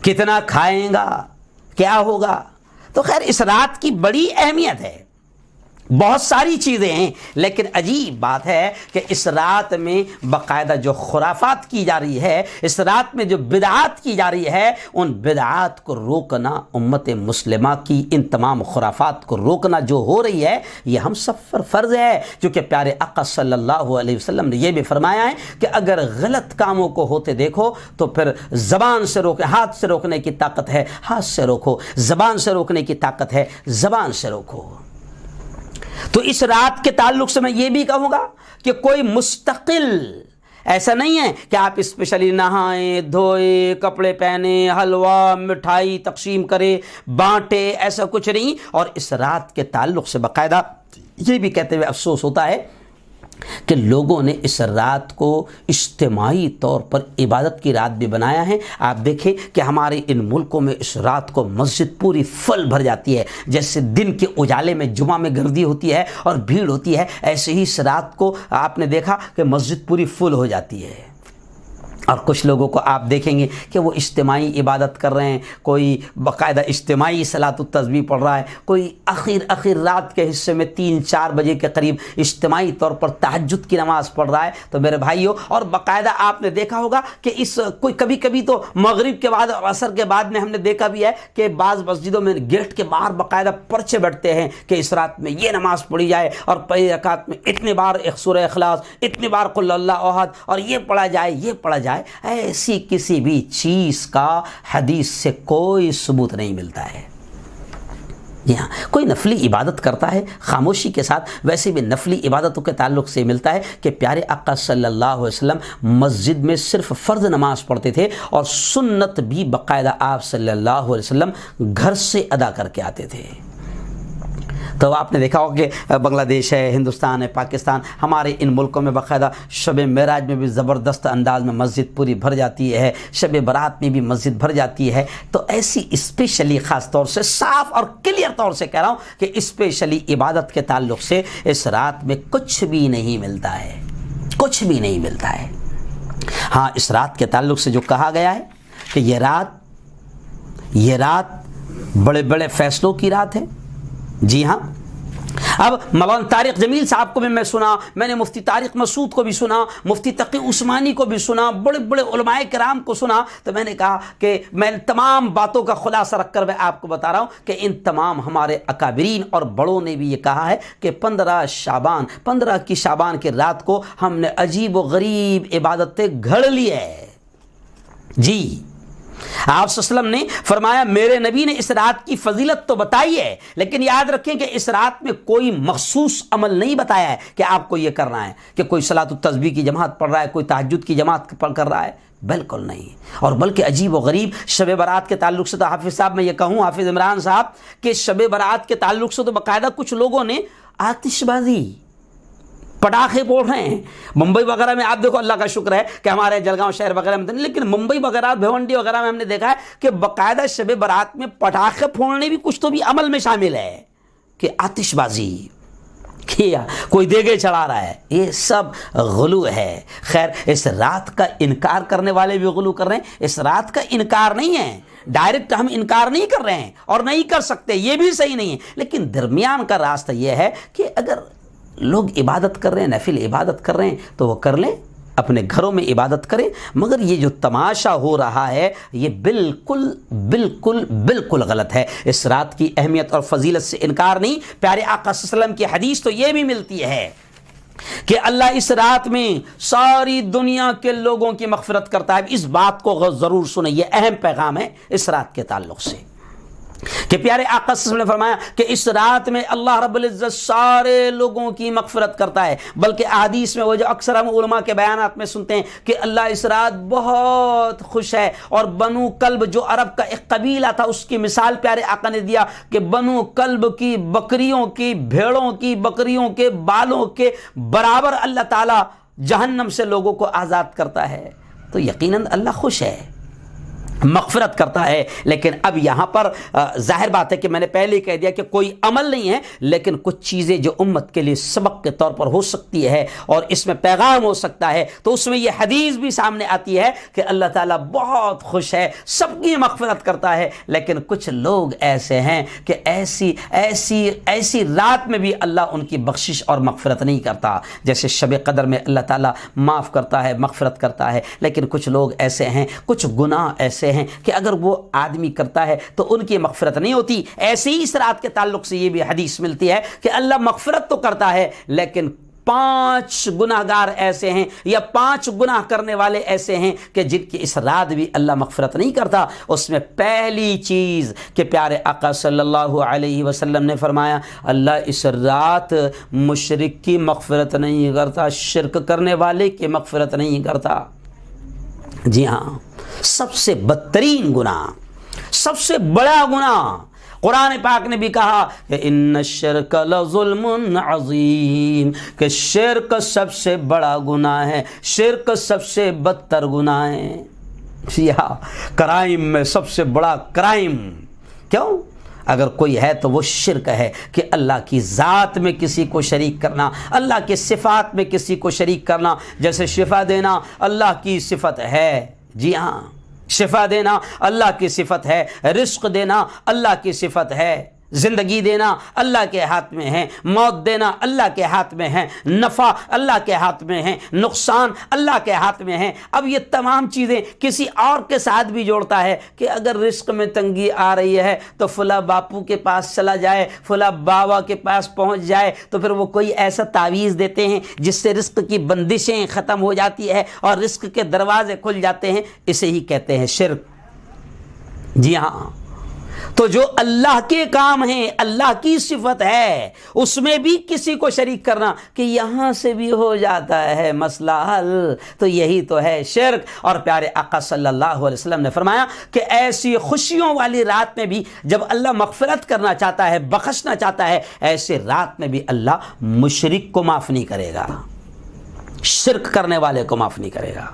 کتنا کھائیں گا، کیا ہوگا۔ تو خیر اس رات کی بڑی اہمیت ہے، بہت ساری چیزیں ہیں، لیکن عجیب بات ہے کہ اس رات میں باقاعدہ جو خرافات کی جا رہی ہے، اس رات میں جو بدعات کی جا رہی ہے، ان بدعات کو روکنا، امت مسلمہ کی ان تمام خرافات کو روکنا جو ہو رہی ہے، یہ ہم سب پر فرض ہے، کیونکہ پیارے آقا صلی اللہ علیہ وسلم نے یہ بھی فرمایا ہے کہ اگر غلط کاموں کو ہوتے دیکھو تو پھر زبان سے روکے، ہاتھ سے روکنے کی طاقت ہے ہاتھ سے روکو، زبان سے روکنے کی طاقت ہے زبان سے روکو۔ تو اس رات کے تعلق سے میں یہ بھی کہوں گا کہ کوئی مستقل ایسا نہیں ہے کہ آپ اسپیشلی نہائیں دھوئے، کپڑے پہنے، حلوہ مٹھائی تقسیم کرے، بانٹے، ایسا کچھ نہیں۔ اور اس رات کے تعلق سے باقاعدہ یہ بھی کہتے ہوئے افسوس ہوتا ہے کہ لوگوں نے اس رات کو اجتماعی طور پر عبادت کی رات بھی بنایا ہے۔ آپ دیکھیں کہ ہمارے ان ملکوں میں اس رات کو مسجد پوری فل بھر جاتی ہے، جیسے دن کے اجالے میں جمعہ میں گردی ہوتی ہے اور بھیڑ ہوتی ہے، ایسے ہی اس رات کو آپ نے دیکھا کہ مسجد پوری فل ہو جاتی ہے۔ اور کچھ لوگوں کو آپ دیکھیں گے کہ وہ اجتماعی عبادت کر رہے ہیں، کوئی باقاعدہ اجتماعی صلاۃ التسبیح پڑھ رہا ہے، کوئی آخر رات کے حصے میں 3-4 بجے کے قریب اجتماعی طور پر تہجد کی نماز پڑھ رہا ہے۔ تو میرے بھائیوں، اور باقاعدہ آپ نے دیکھا ہوگا کہ کوئی کبھی تو مغرب کے بعد اور عصر کے بعد میں ہم نے دیکھا بھی ہے کہ بعض مسجدوں میں گیٹ کے باہر باقاعدہ پرچے بٹتے ہیں کہ اس رات میں یہ نماز پڑھی جائے اور پہلی رکعت میں اتنی بار سورہ اخلاص، اتنی بار قل اللہ احد، اور یہ پڑھا جائے۔ ایسی کسی بھی چیز کا حدیث سے کوئی ثبوت نہیں ملتا ہے۔ جی ہاں، کوئی نفلی عبادت کرتا ہے خاموشی کے ساتھ، ویسے بھی نفلی عبادتوں کے تعلق سے ملتا ہے کہ پیارے آقا صلی اللہ علیہ وسلم مسجد میں صرف فرض نماز پڑھتے تھے اور سنت بھی باقاعدہ آپ صلی اللہ علیہ وسلم گھر سے ادا کر کے آتے تھے۔ تو آپ نے دیکھا ہوگا کہ بنگلہ دیش ہے، ہندوستان ہے، پاکستان، ہمارے ان ملکوں میں باقاعدہ شب معراج میں بھی زبردست انداز میں مسجد پوری بھر جاتی ہے، شب برات میں بھی مسجد بھر جاتی ہے۔ تو ایسی اسپیشلی خاص طور سے صاف اور کلیئر طور سے کہہ رہا ہوں کہ اسپیشلی عبادت کے تعلق سے اس رات میں کچھ بھی نہیں ملتا ہے، کچھ بھی نہیں ملتا ہے۔ ہاں، اس رات کے تعلق سے جو کہا گیا ہے کہ یہ رات بڑے بڑے فیصلوں کی رات ہے۔ جی ہاں، اب مولانا طارق جمیل صاحب کو بھی میں نے مفتی طارق مسعود کو بھی سنا، مفتی تقی عثمانی کو بھی سنا، بڑے بڑے علماء کرام کو سنا۔ تو میں نے کہا کہ میں تمام باتوں کا خلاصہ رکھ کر میں آپ کو بتا رہا ہوں کہ ان تمام ہمارے اکابرین اور بڑوں نے بھی یہ کہا ہے کہ 15 کی شعبان کی رات کو ہم نے عجیب و غریب عبادتیں گھڑ لی ہے۔ جی، آپ صلی اللہ علیہ وسلم نے فرمایا، میرے نبی نے اس رات کی فضیلت تو بتائی ہے، لیکن یاد رکھیں کہ اس رات میں کوئی مخصوص عمل نہیں بتایا ہے کہ آپ کو یہ کرنا ہے، کہ کوئی صلاۃ التسبیح کی جماعت پڑھ رہا ہے، کوئی تہجد کی جماعت کر رہا ہے، بالکل نہیں۔ اور بلکہ عجیب و غریب شب برات کے تعلق سے تو حافظ صاحب میں یہ کہوں، حافظ عمران صاحب، کہ شب برات کے تعلق سے تو باقاعدہ کچھ لوگوں نے آتش بازی، پٹاخے پھوڑ رہے ہیں۔ ممبئی وغیرہ میں آپ دیکھو، اللہ کا شکر ہے کہ ہمارے جلگاؤں شہر وغیرہ میں نہیں، لیکن ممبئی وغیرہ، بھیونڈی وغیرہ میں ہم نے دیکھا ہے کہ باقاعدہ شب برات میں پٹاخے پھوڑنے بھی کچھ تو بھی عمل میں شامل ہے، کہ آتش بازی کیا، کوئی دیگے چڑھا رہا ہے، یہ سب غلو ہے۔ خیر، اس رات کا انکار کرنے والے بھی غلو کر رہے ہیں۔ اس رات کا انکار نہیں ہے، ڈائریکٹ ہم انکار نہیں کر رہے ہیں اور نہیں کر سکتے، یہ بھی صحیح نہیں ہے، لیکن درمیان کا راستہ یہ ہے کہ اگر لوگ عبادت کر رہے ہیں، نفل عبادت کر رہے ہیں تو وہ کر لیں، اپنے گھروں میں عبادت کریں، مگر یہ جو تماشا ہو رہا ہے یہ بالکل بالکل بالکل غلط ہے۔ اس رات کی اہمیت اور فضیلت سے انکار نہیں۔ پیارے آقا صلی اللہ علیہ وسلم کی حدیث تو یہ بھی ملتی ہے کہ اللہ اس رات میں ساری دنیا کے لوگوں کی مغفرت کرتا ہے۔ اس بات کو ضرور سنیں، یہ اہم پیغام ہے اس رات کے تعلق سے، کہ پیارے آقا صلی اللہ علیہ وسلم نے فرمایا کہ اس رات میں اللہ رب العزت سارے لوگوں کی مغفرت کرتا ہے۔ بلکہ احادیث میں وہ جو اکثر ہم علماء کے بیانات میں سنتے ہیں کہ اللہ اس رات بہت خوش ہے، اور بنو کلب جو عرب کا ایک قبیلہ تھا، اس کی مثال پیارے آقا نے دیا کہ بنو کلب کی بکریوں کی، بھیڑوں کی، بکریوں کے بالوں کے برابر اللہ تعالی جہنم سے لوگوں کو آزاد کرتا ہے۔ تو یقیناً اللہ خوش ہے، مغفرت کرتا ہے۔ لیکن اب یہاں پر ظاہر بات ہے کہ میں نے پہلے ہی کہہ دیا کہ کوئی عمل نہیں ہے، لیکن کچھ چیزیں جو امت کے لیے سبق کے طور پر ہو سکتی ہے اور اس میں پیغام ہو سکتا ہے، تو اس میں یہ حدیث بھی سامنے آتی ہے کہ اللہ تعالیٰ بہت خوش ہے، سب کی مغفرت کرتا ہے۔ لیکن کچھ لوگ ایسے ہیں کہ ایسی رات میں بھی اللہ ان کی بخشش اور مغفرت نہیں کرتا، جیسے شب قدر میں اللہ تعالیٰ معاف کرتا ہے، مغفرت کرتا ہے، لیکن کچھ لوگ ایسے ہیں، کچھ گناہ ایسے ہیں کہ اگر وہ آدمی کرتا ہے تو ان کی مغفرت نہیں ہوتی۔ ایسے ہی اس رات کے تعلق سے یہ بھی حدیث ملتی ہے کہ اللہ مغفرت تو کرتا ہے، لیکن 5 گناہگار ایسے ہیں یا 5 گناہ کرنے والے ایسے ہیں کہ جن کی اس رات بھی اللہ مغفرت نہیں کرتا۔ اس میں پہلی چیز کہ پیارے آقا صلی اللہ علیہ وسلم نے فرمایا، اللہ اس رات مشرک کی مغفرت نہیں کرتا، شرک کرنے والے کی مغفرت نہیں کرتا۔ جی ہاں، سب سے بدترین گناہ، سب سے بڑا گناہ قرآن پاک نے بھی کہا کہ ان الشرک لظلم عظیم، کہ شرک سب سے بڑا گناہ ہے، شرک سب سے بدتر گناہ ہے، یا کرائم میں سب سے بڑا کرائم۔ کیوں؟ اگر کوئی ہے تو وہ شرک ہے کہ اللہ کی ذات میں کسی کو شریک کرنا، اللہ کے صفات میں کسی کو شریک کرنا۔ جیسے شفا دینا اللہ کی صفت ہے، جی ہاں، شفا دینا اللہ کی صفت ہے، رزق دینا اللہ کی صفت ہے، زندگی دینا اللہ کے ہاتھ میں ہے، موت دینا اللہ کے ہاتھ میں ہے، نفع اللہ کے ہاتھ میں ہے، نقصان اللہ کے ہاتھ میں ہے۔ اب یہ تمام چیزیں کسی اور کے ساتھ بھی جوڑتا ہے کہ اگر رزق میں تنگی آ رہی ہے تو فلاں باپو کے پاس چلا جائے، فلاں بابا کے پاس پہنچ جائے، تو پھر وہ کوئی ایسا تعویذ دیتے ہیں جس سے رزق کی بندشیں ختم ہو جاتی ہے اور رزق کے دروازے کھل جاتے ہیں، اسے ہی کہتے ہیں شرک۔ جی ہاں، تو جو اللہ کے کام ہیں، اللہ کی صفت ہے، اس میں بھی کسی کو شریک کرنا کہ یہاں سے بھی ہو جاتا ہے مسئلہ حل، تو یہی تو ہے شرک۔ اور پیارے آقا صلی اللہ علیہ وسلم نے فرمایا کہ ایسی خوشیوں والی رات میں بھی جب اللہ مغفرت کرنا چاہتا ہے، بخشنا چاہتا ہے، ایسے رات میں بھی اللہ مشرک کو معاف نہیں کرے گا، شرک کرنے والے کو معاف نہیں کرے گا۔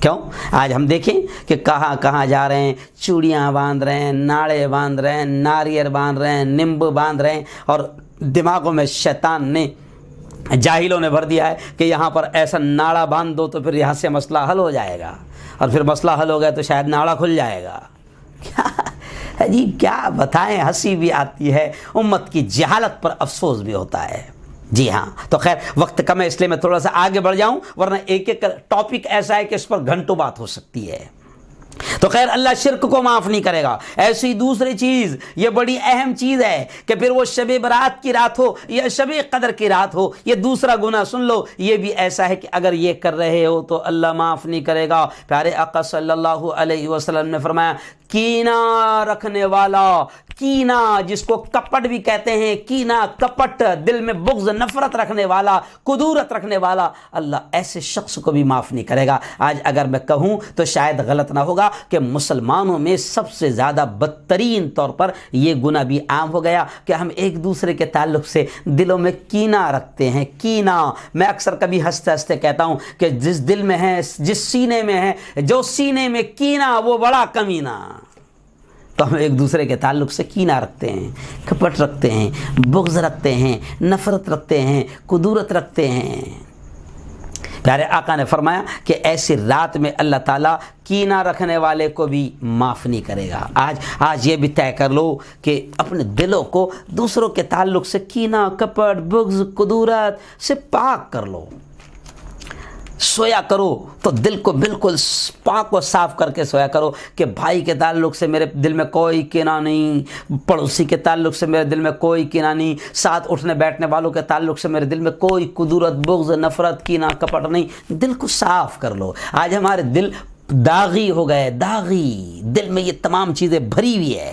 کیوں؟ آج ہم دیکھیں کہ کہاں کہاں جا رہے ہیں، چوڑیاں باندھ رہے ہیں، ناڑے باندھ رہے ہیں، ناریل باندھ رہے ہیں، نیمبو باندھ رہے ہیں، اور دماغوں میں شیطان نے، جاہلوں نے بھر دیا ہے کہ یہاں پر ایسا ناڑا باندھ دو تو پھر یہاں سے مسئلہ حل ہو جائے گا، اور پھر مسئلہ حل ہو گیا تو شاید ناڑا کھل جائے گا۔ جی کیا بتائیں، ہنسی بھی آتی ہے، امت کی جہالت پر افسوس بھی ہوتا ہے۔ جی ہاں، تو خیر وقت کم ہے اس لیے میں تھوڑا سا آگے بڑھ جاؤں، ورنہ ایک ایک ٹاپک ایسا ہے کہ اس پر گھنٹوں بات ہو سکتی ہے۔ تو خیر اللہ شرک کو معاف نہیں کرے گا۔ ایسی دوسری چیز، یہ بڑی اہم چیز ہے کہ پھر وہ شب برات کی رات ہو یا شب قدر کی رات ہو، یہ دوسرا گناہ سن لو، یہ بھی ایسا ہے کہ اگر یہ کر رہے ہو تو اللہ معاف نہیں کرے گا۔ پیارے آقا صلی اللہ علیہ وسلم نے فرمایا کینہ رکھنے والا، کینہ جس کو کپٹ بھی کہتے ہیں، کینہ کپٹ، دل میں بغض نفرت رکھنے والا، کدورت رکھنے والا، اللہ ایسے شخص کو بھی معاف نہیں کرے گا۔ آج اگر میں کہوں تو شاید غلط نہ ہوگا کہ مسلمانوں میں سب سے زیادہ بدترین طور پر یہ گناہ بھی عام ہو گیا کہ ہم ایک دوسرے کے تعلق سے دلوں میں کینہ رکھتے ہیں۔ کینہ، میں اکثر کبھی ہنستے ہنستے کہتا ہوں کہ جس دل میں ہے، جس سینے میں ہے، جو سینے میں کینہ وہ بڑا کمینہ۔ تو ہم ایک دوسرے کے تعلق سے کینہ رکھتے ہیں، کپٹ رکھتے ہیں، بغض رکھتے ہیں، نفرت رکھتے ہیں، کدورت رکھتے ہیں۔ پیارے آقا نے فرمایا کہ ایسی رات میں اللہ تعالیٰ کینہ رکھنے والے کو بھی معاف نہیں کرے گا۔ آج یہ بھی طے کر لو کہ اپنے دلوں کو دوسروں کے تعلق سے کینہ، کپٹ، بغض، کدورت سے پاک کر لو۔ سویا کرو تو دل کو بالکل پاک و صاف کر کے سویا کرو کہ بھائی کے تعلق سے میرے دل میں کوئی کینہ نہیں، پڑوسی کے تعلق سے میرے دل میں کوئی کینہ نہیں، ساتھ اٹھنے بیٹھنے والوں کے تعلق سے میرے دل میں کوئی کدورت، بغض، نفرت، کینہ، کپٹ نہیں۔ دل کو صاف کر لو۔ آج ہمارے دل داغی ہو گئے، داغی، دل میں یہ تمام چیزیں بھری ہوئی ہے۔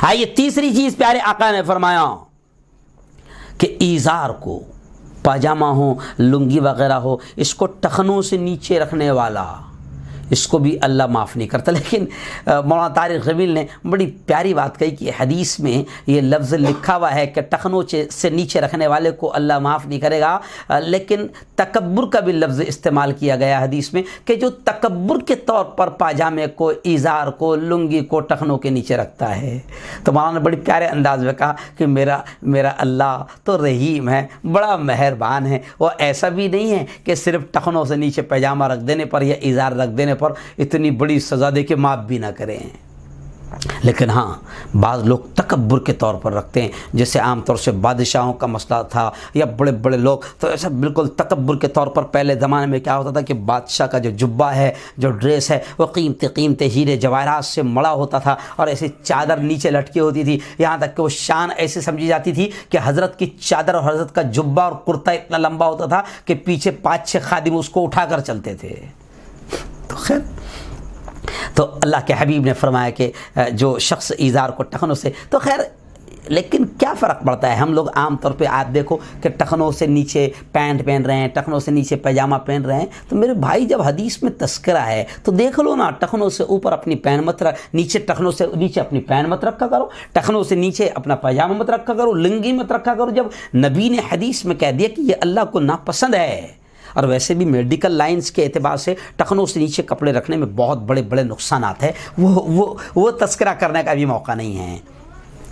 آئیے تیسری چیز پیارے آقا نے فرمایا کہ ایزار کو، پاجامہ ہو، لنگی وغیرہ ہو، اس کو ٹخنوں سے نیچے رکھنے والا، اس کو بھی اللہ معاف نہیں کرتا۔ لیکن مولانا طارق جمیل نے بڑی پیاری بات کہی کہ حدیث میں یہ لفظ لکھا ہوا ہے کہ ٹخنوں سے نیچے رکھنے والے کو اللہ معاف نہیں کرے گا، لیکن تکبر کا بھی لفظ استعمال کیا گیا حدیث میں کہ جو تکبر کے طور پر پاجامے کو، ایزار کو، لنگی کو ٹخنوں کے نیچے رکھتا ہے، تو مولانا نے بڑی پیارے انداز میں کہا کہ میرا اللہ تو رحیم ہے، بڑا مہربان ہے، وہ ایسا بھی نہیں ہے کہ صرف ٹخنوں سے نیچے پاجامہ رکھ دینے پر یا ایزار رکھ دینے پر اتنی بڑی سزا دے کے معاف بھی نہ کریں۔ لیکن ہاں بعض لوگ تکبر کے طور پر رکھتے ہیں، جیسے عام طور سے بادشاہوں کا مسئلہ تھا یا بڑے بڑے لوگ، تو ایسا بالکل تکبر کے طور پر پہلے زمانے میں کیا ہوتا تھا کہ بادشاہ کا جو جبہ ہے، جو ڈریس ہے، وہ قیمتی ہیرے جواہرات سے مڑا ہوتا تھا اور ایسی چادر نیچے لٹکی ہوتی تھی، یہاں تک کہ وہ شان ایسے سمجھی جاتی تھی کہ حضرت کی چادر اور حضرت کا جبہ اور کرتا اتنا لمبا ہوتا تھا کہ پیچھے 5-6 خادم اس کو اٹھا کر چلتے تھے۔ تو خیر، تو اللہ کے حبیب نے فرمایا کہ جو شخص ایزار کو ٹخنوں سے، تو خیر لیکن کیا فرق پڑتا ہے؟ ہم لوگ عام طور پہ آپ دیکھو کہ ٹخنوں سے نیچے پینٹ پہن رہے ہیں، ٹخنوں سے نیچے پائجامہ پہن رہے ہیں، تو میرے بھائی جب حدیث میں تذکرہ ہے تو دیکھ لو نا، ٹخنوں سے اوپر اپنی پین مت رکھ، نیچے ٹخنوں سے نیچے اپنی پین مت رکھا کرو، ٹخنوں سے نیچے اپنا پائجامہ مت رکھا کرو، لنگی مت رکھا کرو، جب نبی نے حدیث میں کہہ دیا کہ یہ اللہ کو ناپسند ہے۔ اور ویسے بھی میڈیکل لائنز کے اعتبار سے ٹخنوں سے نیچے کپڑے رکھنے میں بہت بڑے بڑے نقصانات ہیں، وہ تذکرہ کرنے کا بھی موقع نہیں ہے۔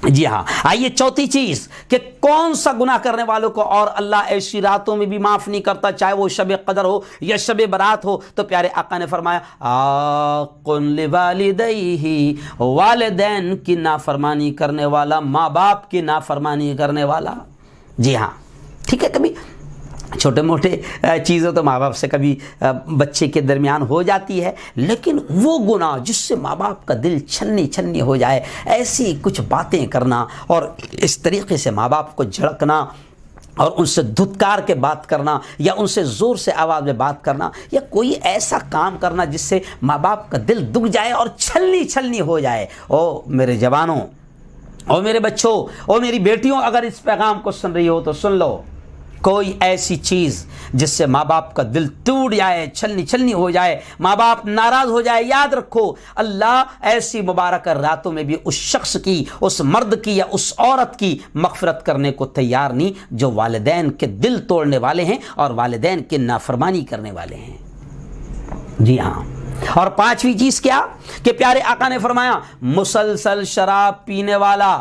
جی ہاں، آئیے چوتھی چیز کہ کون سا گناہ کرنے والوں کو اور اللہ ایسی راتوں میں بھی معاف نہیں کرتا، چاہے وہ شب قدر ہو یا شب برات ہو۔ تو پیارے آقا نے فرمایا عاق لوالدیہ، والدین کی نافرمانی کرنے والا، ماں باپ کی نافرمانی کرنے والا۔ جی ہاں، ٹھیک ہے، کبھی چھوٹے موٹے چیزیں تو ماں باپ سے کبھی بچے کے درمیان ہو جاتی ہے، لیکن وہ گناہ جس سے ماں باپ کا دل چھلنی چھلنی ہو جائے، ایسی کچھ باتیں کرنا اور اس طریقے سے ماں باپ کو جھڑکنا اور ان سے دھتکار کے بات کرنا یا ان سے زور سے آواز میں بات کرنا یا کوئی ایسا کام کرنا جس سے ماں باپ کا دل دکھ جائے اور چھلنی چھلنی ہو جائے۔ او میرے جوانوں، او میرے بچوں، او میری بیٹیوں، اگر اس پیغام کو سن رہی ہو تو سن لو، کوئی ایسی چیز جس سے ماں باپ کا دل ٹوٹ جائے، چھلنی چھلنی ہو جائے، ماں باپ ناراض ہو جائے، یاد رکھو اللہ ایسی مبارک راتوں میں بھی اس شخص کی، اس مرد کی یا اس عورت کی مغفرت کرنے کو تیار نہیں جو والدین کے دل توڑنے والے ہیں اور والدین کی نافرمانی کرنے والے ہیں۔ جی ہاں، اور پانچویں چیز کیا کہ پیارے آقا نے فرمایا مسلسل شراب پینے والا،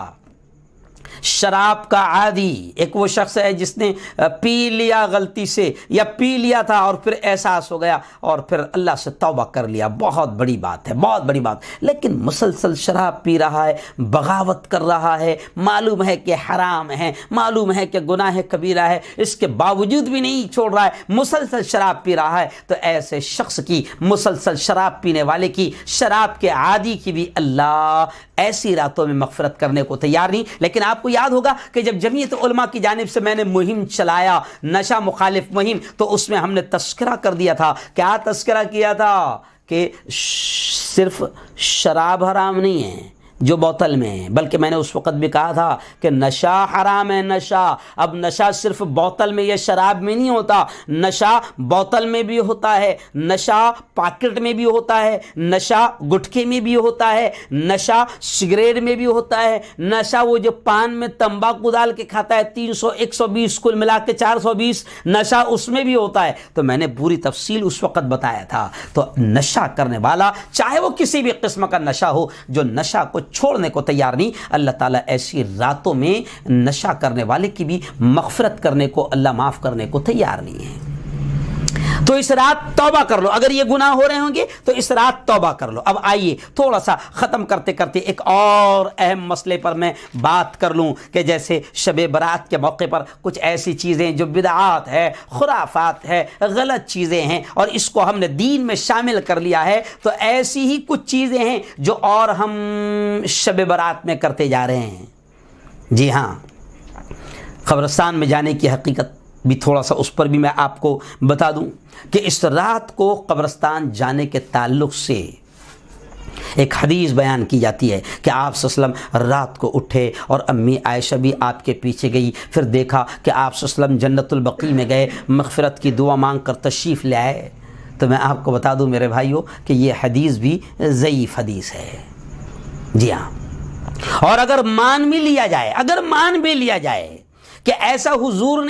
شراب کا عادی، ایک وہ شخص ہے جس نے پی لیا غلطی سے یا پی لیا تھا اور پھر احساس ہو گیا اور پھر اللہ سے توبہ کر لیا، بہت بڑی بات ہے، بہت بڑی بات، لیکن مسلسل شراب پی رہا ہے، بغاوت کر رہا ہے، معلوم ہے کہ حرام ہے، معلوم ہے کہ گناہ کبیرہ ہے، اس کے باوجود بھی نہیں چھوڑ رہا ہے، مسلسل شراب پی رہا ہے، تو ایسے شخص کی، مسلسل شراب پینے والے کی، شراب کے عادی کی بھی اللہ ایسی راتوں میں مغفرت کرنے کو تیار نہیں۔ لیکن آپ کو یاد ہوگا کہ جب جمعیت علماء کی جانب سے میں نے مہم چلایا، نشہ مخالف مہم، تو اس میں ہم نے تذکرہ کر دیا تھا، کیا تذکرہ کیا تھا کہ صرف شراب حرام نہیں ہے جو بوتل میں ہے، بلکہ میں نے اس وقت بھی کہا تھا کہ نشہ حرام ہے، نشہ۔ اب نشہ صرف بوتل میں یا شراب میں نہیں ہوتا، نشہ بوتل میں بھی ہوتا ہے، نشہ پاکٹ میں بھی ہوتا ہے، نشہ گٹکے میں بھی ہوتا ہے، نشہ سگریٹ میں بھی ہوتا ہے، نشہ وہ جو پان میں تمباکو ڈال کے کھاتا ہے 300 120 کل ملا کے 420، نشہ اس میں بھی ہوتا ہے۔ تو میں نے پوری تفصیل اس وقت بتایا تھا۔ تو نشہ کرنے والا، چاہے وہ کسی بھی قسم کا نشہ ہو، جو نشہ کو چھوڑنے کو تیار نہیں، اللہ تعالیٰ ایسی راتوں میں نشہ کرنے والے کی بھی مغفرت کرنے کو، اللہ معاف کرنے کو تیار نہیں ہے۔ تو اس رات توبہ کر لو، اگر یہ گناہ ہو رہے ہوں گے تو اس رات توبہ کر لو۔ اب آئیے تھوڑا سا ختم کرتے کرتے ایک اور اہم مسئلے پر میں بات کر لوں کہ جیسے شب برات کے موقع پر کچھ ایسی چیزیں جو بدعات ہے، خرافات ہے، غلط چیزیں ہیں اور اس کو ہم نے دین میں شامل کر لیا ہے، تو ایسی ہی کچھ چیزیں ہیں جو اور ہم شب برات میں کرتے جا رہے ہیں۔ جی ہاں، قبرستان میں جانے کی حقیقت بھی تھوڑا سا اس پر بھی میں آپ کو بتا دوں کہ اس رات کو قبرستان جانے کے تعلق سے ایک حدیث بیان کی جاتی ہے کہ آپ صلی اللہ علیہ وسلم رات کو اٹھے اور امی عائشہ بھی آپ کے پیچھے گئی، پھر دیکھا کہ آپ صلی اللہ علیہ وسلم جنت البقیع میں گئے، مغفرت کی دعا مانگ کر تشریف لے آئے۔ تو میں آپ کو بتا دوں میرے بھائیوں کہ یہ حدیث بھی ضعیف حدیث ہے۔ جی ہاں، اور اگر مان بھی لیا جائے کہ ایسا حضور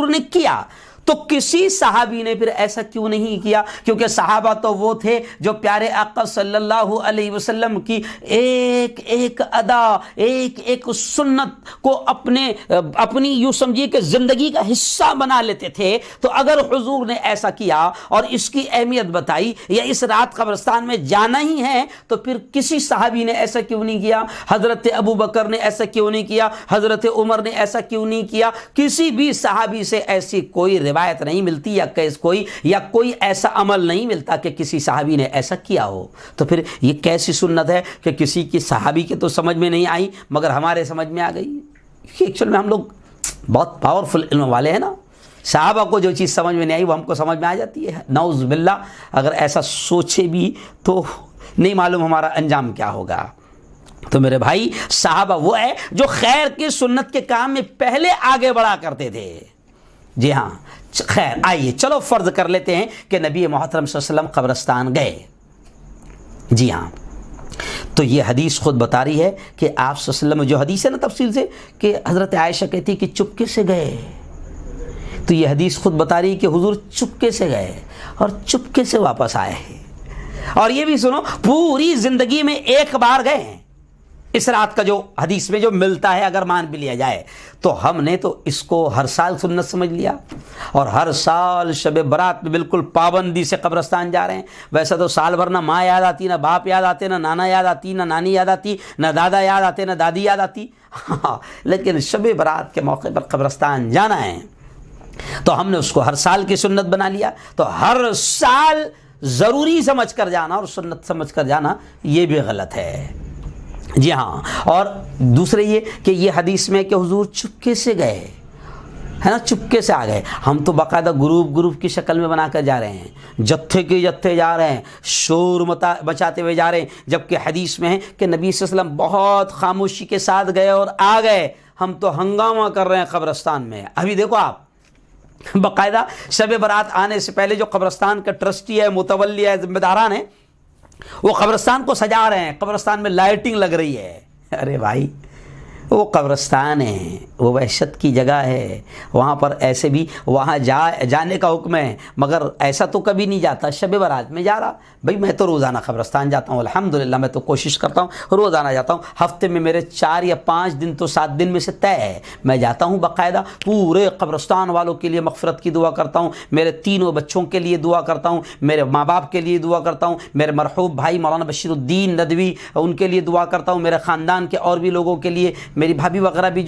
نے کیا تو کسی صحابی نے پھر ایسا کیوں نہیں کیا؟ کیونکہ صحابہ تو وہ تھے جو پیارے آقا صلی اللہ علیہ وسلم کی ایک ایک ادا، ایک ایک سنت کو اپنی یوں سمجھیے کہ زندگی کا حصہ بنا لیتے تھے۔ تو اگر حضور نے ایسا کیا اور اس کی اہمیت بتائی یا اس رات قبرستان میں جانا ہی ہے، تو پھر کسی صحابی نے ایسا کیوں نہیں کیا؟ حضرت ابو بکر نے ایسا کیوں نہیں کیا؟ حضرت عمر نے ایسا کیوں نہیں کیا؟ کسی بھی صحابی سے ایسی کوئی روایت نہیں ملتی یا کوئی ایسا عمل نہیں ملتا کہ کسی صحابی نے ایسا کیا ہو۔ تو پھر یہ کیسی سنت ہے کہ کسی کی صحابی کے تو سمجھ میں نہیں آئی مگر ہمارے سمجھ میں آ گئی؟ ایکچوئل میں ہم لوگ بہت پاورفل علم والے ہیں نا، صحابہ کو جو چیز سمجھ میں نہیں آئی وہ ہم کو سمجھ میں آ جاتی ہے۔ نعوذ باللہ، اگر ایسا سوچے بھی تو نہیں معلوم ہمارا انجام کیا ہوگا۔ تو میرے بھائی صحابہ وہ ہے جو خیر کی سنت کے کام میں پہلے آگے بڑھا کرتے تھے۔ جی ہاں، خیر آئیے چلو فرض کر لیتے ہیں کہ نبی محترم صلی اللہ علیہ وسلم قبرستان گئے۔ جی ہاں، تو یہ حدیث خود بتا رہی ہے کہ آپ صلی اللہ علیہ وسلم، جو حدیث ہے نا تفصیل سے، کہ حضرت عائشہ کہتی کہ چپکے سے گئے، تو یہ حدیث خود بتا رہی ہے کہ حضور چپکے سے گئے اور چپکے سے واپس آئے ہیں۔ اور یہ بھی سنو، پوری زندگی میں ایک بار گئے ہیں۔ اس رات کا جو حدیث میں جو ملتا ہے، اگر مان بھی لیا جائے تو ہم نے تو اس کو ہر سال سنت سمجھ لیا، اور ہر سال شب برات میں بالکل پابندی سے قبرستان جا رہے ہیں۔ ویسے تو سال بھر نہ ماں یاد آتی، نہ باپ یاد آتے، نہ نانا یاد آتی، نہ نانی یاد آتی، نہ دادا یاد آتے، نہ دادی یاد آتی، لیکن شب برات کے موقع پر قبرستان جانا ہے تو ہم نے اس کو ہر سال کی سنت بنا لیا۔ تو ہر سال ضروری سمجھ کر جانا اور سنت سمجھ کر جانا یہ بھی غلط ہے۔ جی ہاں، اور دوسرے یہ کہ یہ حدیث میں کہ حضور چپکے سے گئے، ہے نا، چپکے سے آ گئے۔ ہم تو باقاعدہ گروپ کی شکل میں بنا کر جا رہے ہیں، جتھے کے جتھے جا رہے ہیں، شور مچاتے ہوئے جا رہے ہیں، جبکہ حدیث میں ہے کہ نبی صلی اللہ علیہ وسلم بہت خاموشی کے ساتھ گئے اور آ گئے۔ ہم تو ہنگامہ کر رہے ہیں قبرستان میں۔ ابھی دیکھو آپ، باقاعدہ شب برات آنے سے پہلے جو قبرستان کا ٹرسٹی ہے، متولی ہے، ذمہ داران ہیں، وہ قبرستان کو سجا رہے ہیں، قبرستان میں لائٹنگ لگ رہی ہے۔ ارے بھائی، وہ قبرستان ہے، وہ وحشت کی جگہ ہے، وہاں پر ایسے بھی وہاں جانے کا حکم ہے، مگر ایسا تو کبھی نہیں جاتا شب برات میں جا رہا۔ بھائی میں تو روزانہ قبرستان جاتا ہوں، الحمدللہ میں تو کوشش کرتا ہوں روزانہ جاتا ہوں، ہفتے میں میرے 4 یا 5 دن تو 7 دن میں سے طے ہے میں جاتا ہوں، باقاعدہ پورے قبرستان والوں کے لیے مغفرت کی دعا کرتا ہوں، میرے تینوں بچوں کے لیے دعا کرتا ہوں، میرے ماں باپ کے لیے دعا کرتا ہوں، میرے مرحوم بھائی مولانا بشیر الدین ندوی ان کے لیے دعا کرتا ہوں، میرے خاندان کے اور بھی لوگوں کے لیے، میری بھابھی وغیرہ بھی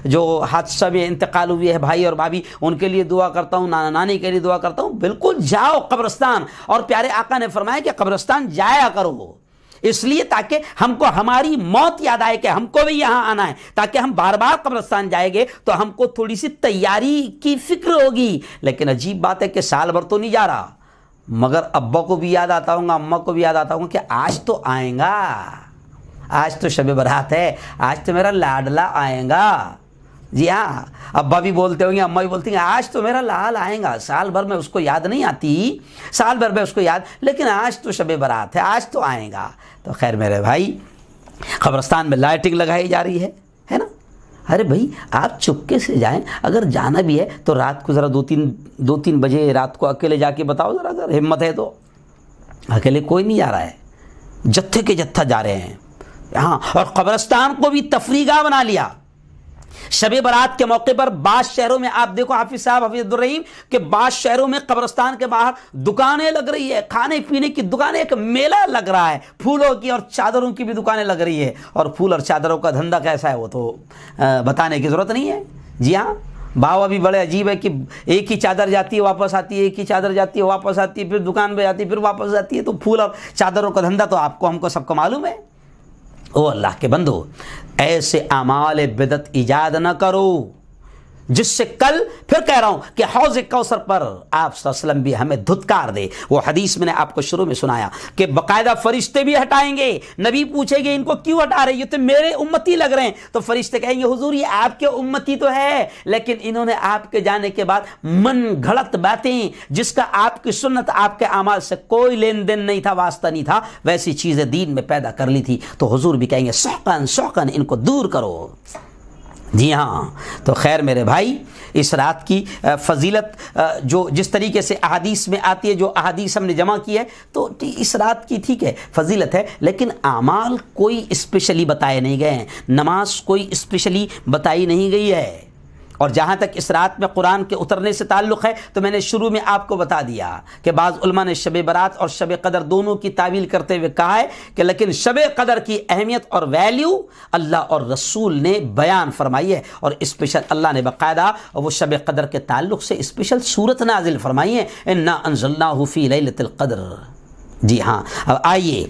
جو حادثہ میں انتقال ہوئی ہے، بھائی اور بھابھی، ان کے لیے دعا کرتا ہوں، نانا نانی کے لیے دعا کرتا ہوں۔ بالکل جاؤ قبرستان، اور پیارے آقا نے فرمایا کہ قبرستان جایا کرو، اس لیے تاکہ ہم کو ہماری موت یاد آئے کہ ہم کو بھی یہاں آنا ہے، تاکہ ہم بار بار قبرستان جائیں گے تو ہم کو تھوڑی سی تیاری کی فکر ہوگی۔ لیکن عجیب بات ہے کہ سال بھر تو نہیں جا رہا، مگر ابا کو بھی یاد آتا ہوں گا، اماں کو بھی یاد آتا ہوں گا کہ آج تو آئیں گا، آج تو شب برات ہے، آج تو میرا لاڈلا آئیں گا۔ جی ہاں، ابا بھی بولتے ہوں گے، اماں بھی بولتی ہیں آج تو میرا لال آئیں گا۔ سال بھر میں اس کو یاد نہیں آتی، سال بھر میں اس کو یاد، لیکن آج تو شب برات ہے، آج تو آئیں گا۔ تو خیر میرے بھائی، قبرستان میں لائٹنگ لگائی جا رہی ہے نا۔ ارے بھائی آپ چپکے سے جائیں، اگر جانا بھی ہے تو رات کو ذرا 2-3 بجے رات کو اکیلے جا کے بتاؤ ذرا، اگر ہمت ہے تو۔ اکیلے کوئی نہیں جا رہا ہے، جتھے کے جتھا جا رہے ہیں۔ ہاں، اور قبرستان کو بھی تفریح گاہ بنا لیا۔ شب برات کے موقع پر بعض شہروں میں آپ دیکھو حافظ صاحب حفیظ الرحیم کہ بعض شہروں میں قبرستان کے باہر دکانیں لگ رہی ہے، کھانے پینے کی دکانیں، ایک میلہ لگ رہا ہے، پھولوں کی اور چادروں کی بھی دکانیں لگ رہی ہے۔ اور پھول اور چادروں کا دھندا کیسا ہے وہ تو بتانے کی ضرورت نہیں ہے۔ جی ہاں، بھاوا بھی بڑے عجیب ہے کہ ایک ہی چادر جاتی ہے واپس آتی ہے، ایک ہی چادر جاتی ہے واپس آتی ہے، پھر دکان پہ جاتی ہے پھر واپس جاتی ہے۔ تو پھول اور چادروں کا دھندا تو آپ کو ہم کو سب کو معلوم ہے۔ او اللہ کے بندو، ایسے اعمال بدعت ایجاد نہ کرو جس سے کل پھر کہہ رہا ہوں کہ حوض کوثر پر آپ صلی اللہ علیہ وسلم بھی ہمیں دھتکار دے۔ وہ حدیث میں نے آپ کو شروع میں سنایا کہ باقاعدہ فرشتے بھی ہٹائیں گے، نبی پوچھیں گے ان کو کیوں ہٹا رہے، یہ تو میرے امتی لگ رہے ہیں، تو فرشتے کہیں گے حضور یہ آپ کے امتی تو ہے، لیکن انہوں نے آپ کے جانے کے بعد من گھڑت باتیں، جس کا آپ کی سنت آپ کے اعمال سے کوئی لین دین نہیں تھا، واسطہ نہیں تھا، ویسی چیزیں دین میں پیدا کر لی تھی، تو حضور بھی کہیں گے سحقاً سحقاً ان کو دور کرو۔ جی ہاں، تو خیر میرے بھائی، اس رات کی فضیلت جو جس طریقے سے احادیث میں آتی ہے، جو احادیث ہم نے جمع کی ہے، تو اس رات کی ٹھیک ہے فضیلت ہے، لیکن اعمال کوئی اسپیشلی بتائے نہیں گئے ہیں، نماز کوئی اسپیشلی بتائی نہیں گئی ہے۔ اور جہاں تک اس رات میں قرآن کے اترنے سے تعلق ہے تو میں نے شروع میں آپ کو بتا دیا کہ بعض علماء نے شب برات اور شب قدر دونوں کی تعویل کرتے ہوئے کہا ہے کہ لیکن شب قدر کی اہمیت اور ویلیو اللہ اور رسول نے بیان فرمائی ہے، اور اسپیشل اللہ نے باقاعدہ وہ شب قدر کے تعلق سے اسپیشل سورت نازل فرمائی ہے، انا انزلناہ فی لیلۃ القدر۔ جی ہاں، اب آئیے،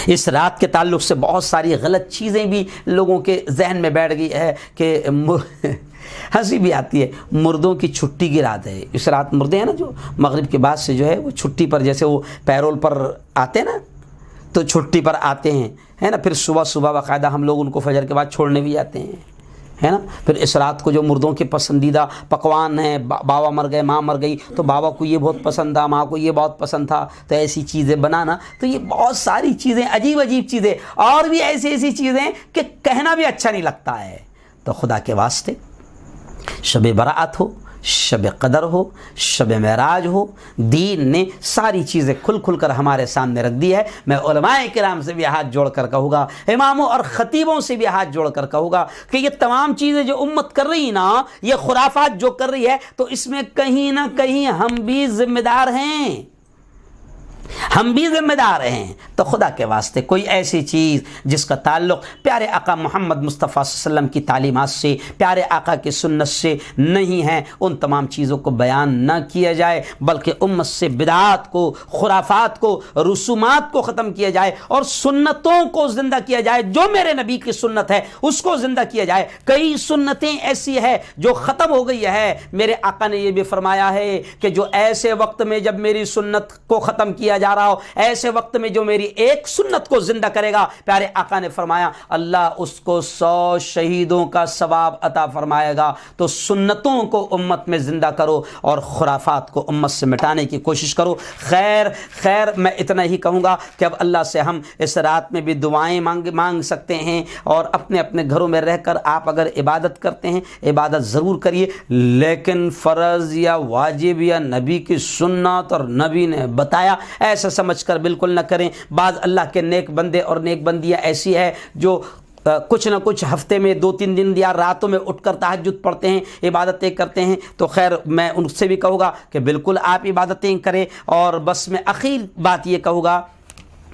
اس رات کے تعلق سے بہت ساری غلط چیزیں بھی لوگوں کے ذہن میں بیٹھ گئی ہے کہ ہنسی بھی آتی ہے، مردوں کی چھٹی کی رات ہے، اس رات مردے ہیں نا جو مغرب کے بعد سے جو ہے وہ چھٹی پر، جیسے وہ پیرول پر آتے ہیں نا، تو چھٹی پر آتے ہیں، ہے نا، پھر صبح صبح باقاعدہ ہم لوگ ان کو فجر کے بعد چھوڑنے بھی جاتے ہیں، ہے نا، پھر اس رات کو جو مردوں کے پسندیدہ پکوان ہیں، بابا مر گئے، ماں مر گئی تو بابا کو یہ بہت پسند تھا، ماں کو یہ بہت پسند تھا، تو ایسی چیزیں بنانا، تو یہ بہت ساری چیزیں، عجیب عجیب چیزیں، اور بھی ایسی چیزیں کہ کہنا بھی اچھا نہیں لگتا ہے۔ تو خدا کے واسطے شب برات ہو، شب قدر ہو، شب معراج ہو، دین نے ساری چیزیں کھل کر ہمارے سامنے رکھ دی ہے۔ میں علماء کرام سے بھی ہاتھ جوڑ کر کہوں گا، اماموں اور خطیبوں سے بھی ہاتھ جوڑ کر کہوں گا کہ یہ تمام چیزیں جو امت کر رہی نا، یہ خرافات جو کر رہی ہے، تو اس میں کہیں نہ کہیں ہم بھی ذمہ دار ہیں، ہم بھی ذمہ دار ہیں۔ تو خدا کے واسطے کوئی ایسی چیز جس کا تعلق پیارے آقا محمد مصطفیٰ صلی اللہ علیہ وسلم کی تعلیمات سے، پیارے آقا کی سنت سے نہیں ہے، ان تمام چیزوں کو بیان نہ کیا جائے، بلکہ امت سے بدعات کو، خرافات کو، رسومات کو ختم کیا جائے اور سنتوں کو زندہ کیا جائے۔ جو میرے نبی کی سنت ہے اس کو زندہ کیا جائے۔ کئی سنتیں ایسی ہے جو ختم ہو گئی ہے۔ میرے آقا نے یہ بھی فرمایا ہے کہ جو ایسے وقت میں جب میری سنت کو ختم کیا جا رہا ہو، ایسے وقت میں جو میری ایک سنت کو زندہ کرے گا، پیارے آقا نے فرمایا اللہ اس کو 100 شہیدوں کا ثواب عطا فرمائے گا۔ تو سنتوں کو امت میں زندہ کرو اور خرافات کو امت سے مٹانے کی کوشش کرو۔ خیر میں اتنا ہی کہوں گا کہ اب اللہ سے ہم اس رات میں بھی دعائیں مانگ سکتے ہیں، اور اپنے اپنے گھروں میں رہ کر آپ اگر عبادت کرتے ہیں عبادت ضرور کریے، لیکن فرض یا واجب یا نبی کی سنت اور نبی نے بتایا ایسا سمجھ کر بالکل نہ کریں۔ بعض اللہ کے نیک بندے اور نیک بندیاں ایسی ہے جو کچھ نہ کچھ ہفتے میں 2-3 دن یا راتوں میں اٹھ کر تہجد پڑھتے ہیں، عبادتیں کرتے ہیں، تو خیر میں ان سے بھی کہوں گا کہ بالکل آپ عبادتیں کریں۔ اور بس میں اخیر بات یہ کہوں گا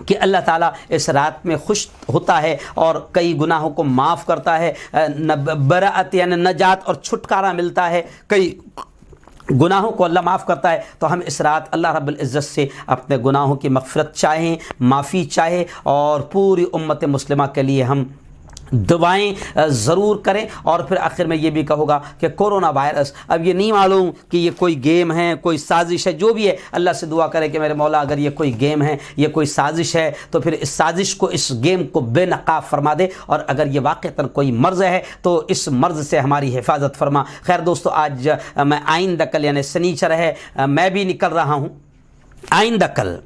کہ اللہ تعالیٰ اس رات میں خوش ہوتا ہے اور کئی گناہوں کو معاف کرتا ہے، برأت یعنی نجات اور چھٹکارا ملتا ہے، کئی گناہوں کو اللہ معاف کرتا ہے۔ تو ہم اس رات اللہ رب العزت سے اپنے گناہوں کی مغفرت چاہیں، معافی چاہیں، اور پوری امت مسلمہ کے لیے ہم دعائیں ضرور کریں۔ اور پھر آخر میں یہ بھی کہوں گا کہ کورونا وائرس، اب یہ نہیں معلوم کہ یہ کوئی گیم ہے، کوئی سازش ہے، جو بھی ہے اللہ سے دعا کرے کہ میرے مولا اگر یہ کوئی گیم ہے، یہ کوئی سازش ہے، تو پھر اس سازش کو، اس گیم کو بے نقاب فرما دے، اور اگر یہ واقعتاً کوئی مرض ہے تو اس مرض سے ہماری حفاظت فرما۔ خیر دوستو، آج میں آئندہ کل یعنی سنیچر ہے، میں بھی نکل رہا ہوں، آئندہ کل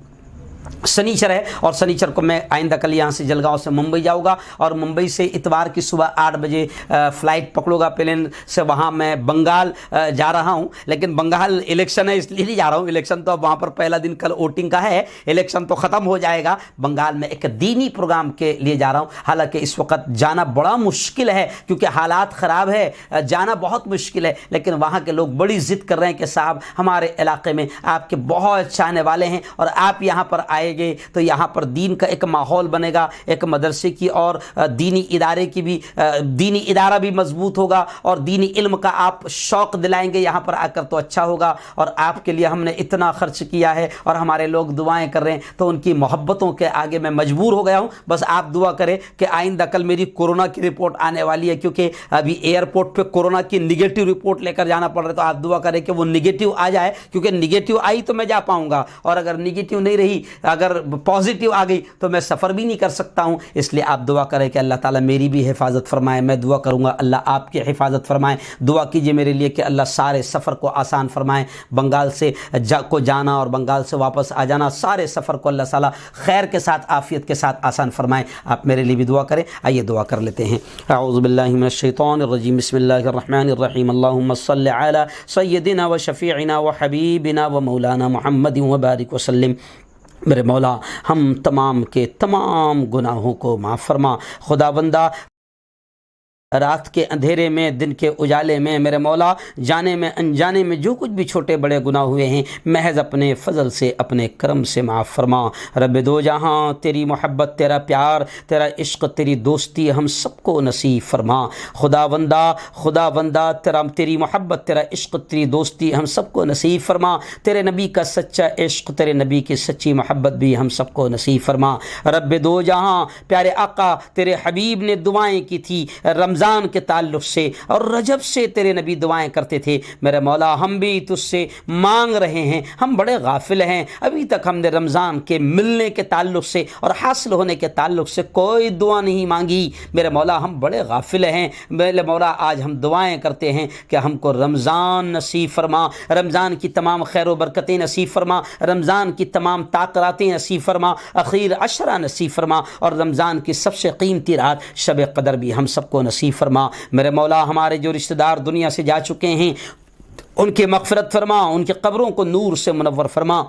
سنیچر ہے، اور سنیچر کو میں آئندہ کل یہاں سے جلگاؤں سے ممبئی جاؤں گا، اور ممبئی سے اتوار کی صبح 8 بجے فلائٹ پکڑوں گا پلین سے، وہاں میں بنگال جا رہا ہوں۔ لیکن بنگال الیکشن ہے اس لیے نہیں جا رہا ہوں، الیکشن تو اب وہاں پر پہلا دن کل ووٹنگ کا ہے، الیکشن تو ختم ہو جائے گا۔ بنگال میں ایک دینی پروگرام کے لیے جا رہا ہوں، حالانکہ اس وقت جانا بڑا مشکل ہے کیونکہ حالات خراب ہے، جانا بہت مشکل ہے، لیکن وہاں کے لوگ بڑی ضد کر رہے ہیں کہ صاحب ہمارے علاقے میں آپ کے بہت چاہنے والے ہیں، اور آپ یہاں پر آئے گے تو یہاں پر دین کا ایک ماحول بنے گا، ایک مدرسے کی اور دینی ادارے کی بھی، دینی ادارہ بھی مضبوط ہوگا، اور دینی علم کا آپ شوق دلائیں گے یہاں پر آ کر تو اچھا ہوگا۔ اور آپ کے لیے ہم نے اتنا خرچ کیا ہے اور ہمارے لوگ دعائیں کر رہے ہیں، تو ان کی محبتوں کے آگے میں مجبور ہو گیا ہوں۔ بس آپ دعا کریں کہ آئندہ کل میری کورونا کی رپورٹ آنے والی ہے، کیونکہ ابھی ایئرپورٹ پہ کورونا کی نگیٹو رپورٹ لے کر جانا پڑ رہا ہے، تو آپ دعا کریں کہ وہ نگیٹو آ جائے، کیونکہ نگیٹو آئی تو میں جا پاؤں گا، اور اگر نگیٹو نہیں رہی، اگر پازیٹیو آ گئی تو میں سفر بھی نہیں کر سکتا ہوں۔ اس لیے آپ دعا کریں کہ اللہ تعالیٰ میری بھی حفاظت فرمائے، میں دعا کروں گا اللہ آپ کی حفاظت فرمائے۔ دعا کیجئے میرے لیے کہ اللہ سارے سفر کو آسان فرمائے، بنگال سے کو جانا اور بنگال سے واپس آ جانا، سارے سفر کو اللہ تعالیٰ خیر کے ساتھ، عافیت کے ساتھ آسان فرمائے۔ آپ میرے لیے بھی دعا کریں۔ آئیے دعا کر لیتے ہیں۔ اعوذ باللہ من الشیطان الرجیم، بسم اللہ الرحمن الرحیم، اللہم صل علی سیدنا و شفیعنا و حبیبنا و مولانا محمد و بارک وسلم۔ میرے مولا ہم تمام کے تمام گناہوں کو معاف فرما۔ خدا بندہ رات کے اندھیرے میں، دن کے اجالے میں، میرے مولا جانے میں انجانے میں جو کچھ بھی چھوٹے بڑے گناہ ہوئے ہیں، محض اپنے فضل سے، اپنے کرم سے معاف فرما۔ رب دو جہاں تیری محبت، تیرا پیار، تیرا عشق، تیری دوستی ہم سب کو نصیب فرما۔ خدا بندہ تیری محبت، تیرا عشق، تیری دوستی ہم سب کو نصیب فرما۔ تیرے نبی کا سچا عشق، تیرے نبی کی سچی محبت بھی ہم سب کو نصیب فرما۔ رب دو جہاں پیارے آقا تیرے حبیب نے دعائیں کی تھی، رمضان رمضان کے تعلق سے اور رجب سے تیرے نبی دعائیں کرتے تھے، میرے مولا ہم بھی تجھ سے مانگ رہے ہیں، ہم بڑے غافل ہیں، ابھی تک ہم نے رمضان کے ملنے کے تعلق سے اور حاصل ہونے کے تعلق سے کوئی دعا نہیں مانگی، میرے مولا ہم بڑے غافل ہیں، میرے مولا آج ہم دعائیں کرتے ہیں کہ ہم کو رمضان نصیب فرما، رمضان کی تمام خیر و برکتیں نصیب فرما، رمضان کی تمام طاقتیں نصیب فرما، اخیر عشرہ نصیب فرما، اور رمضان کی سب سے قیمتی رات شب قدر بھی ہم سب کو نصیب فرما۔ میرے مولا ہمارے جو رشتہ دار دنیا سے جا چکے ہیں ان کی مغفرت فرما، ان کی قبروں کو نور سے منور فرما،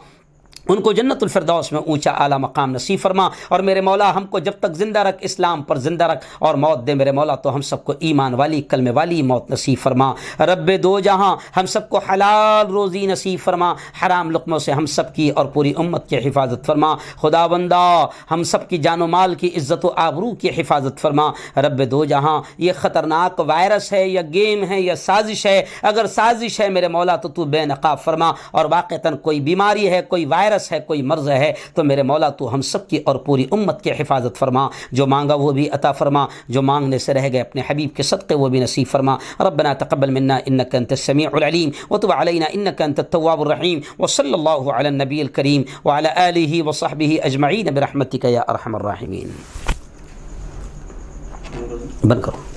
ان کو جنت الفردوس میں اونچا اعلیٰ مقام نصیب فرما، اور میرے مولا ہم کو جب تک زندہ رکھ، اسلام پر زندہ رکھ، اور موت دے میرے مولا تو ہم سب کو ایمان والی کلمے والی موت نصیب فرما۔ رب دو جہاں ہم سب کو حلال روزی نصیب فرما، حرام لقموں سے ہم سب کی اور پوری امت کی حفاظت فرما۔ خدا بندہ ہم سب کی جان و مال کی عزت و آبرو کی حفاظت فرما۔ رب دو جہاں یہ خطرناک وائرس ہے یا گیم ہے یا سازش ہے، اگر سازش ہے میرے مولا تو بے نقاب فرما، اور واقعتاً کوئی بیماری ہے، کوئی وائرس ہے، کوئی مرض ہے تو میرے مولا تو ہم سب کی اور پوری امت کی حفاظت فرما، جو مانگا وہ بھی عطا فرما، جو مانگنے سے رہ گئے اپنے حبیب کے صدقے وہ بھی نصیب فرما۔ ربنا تقبل منا انك انت السميع العليم وتب علينا انك انت التواب الرحيم، وصلى الله على النبي الكريم وعلى آله وصحبه اجمعين برحمتك يا ارحم الراحمين۔ بند کرو۔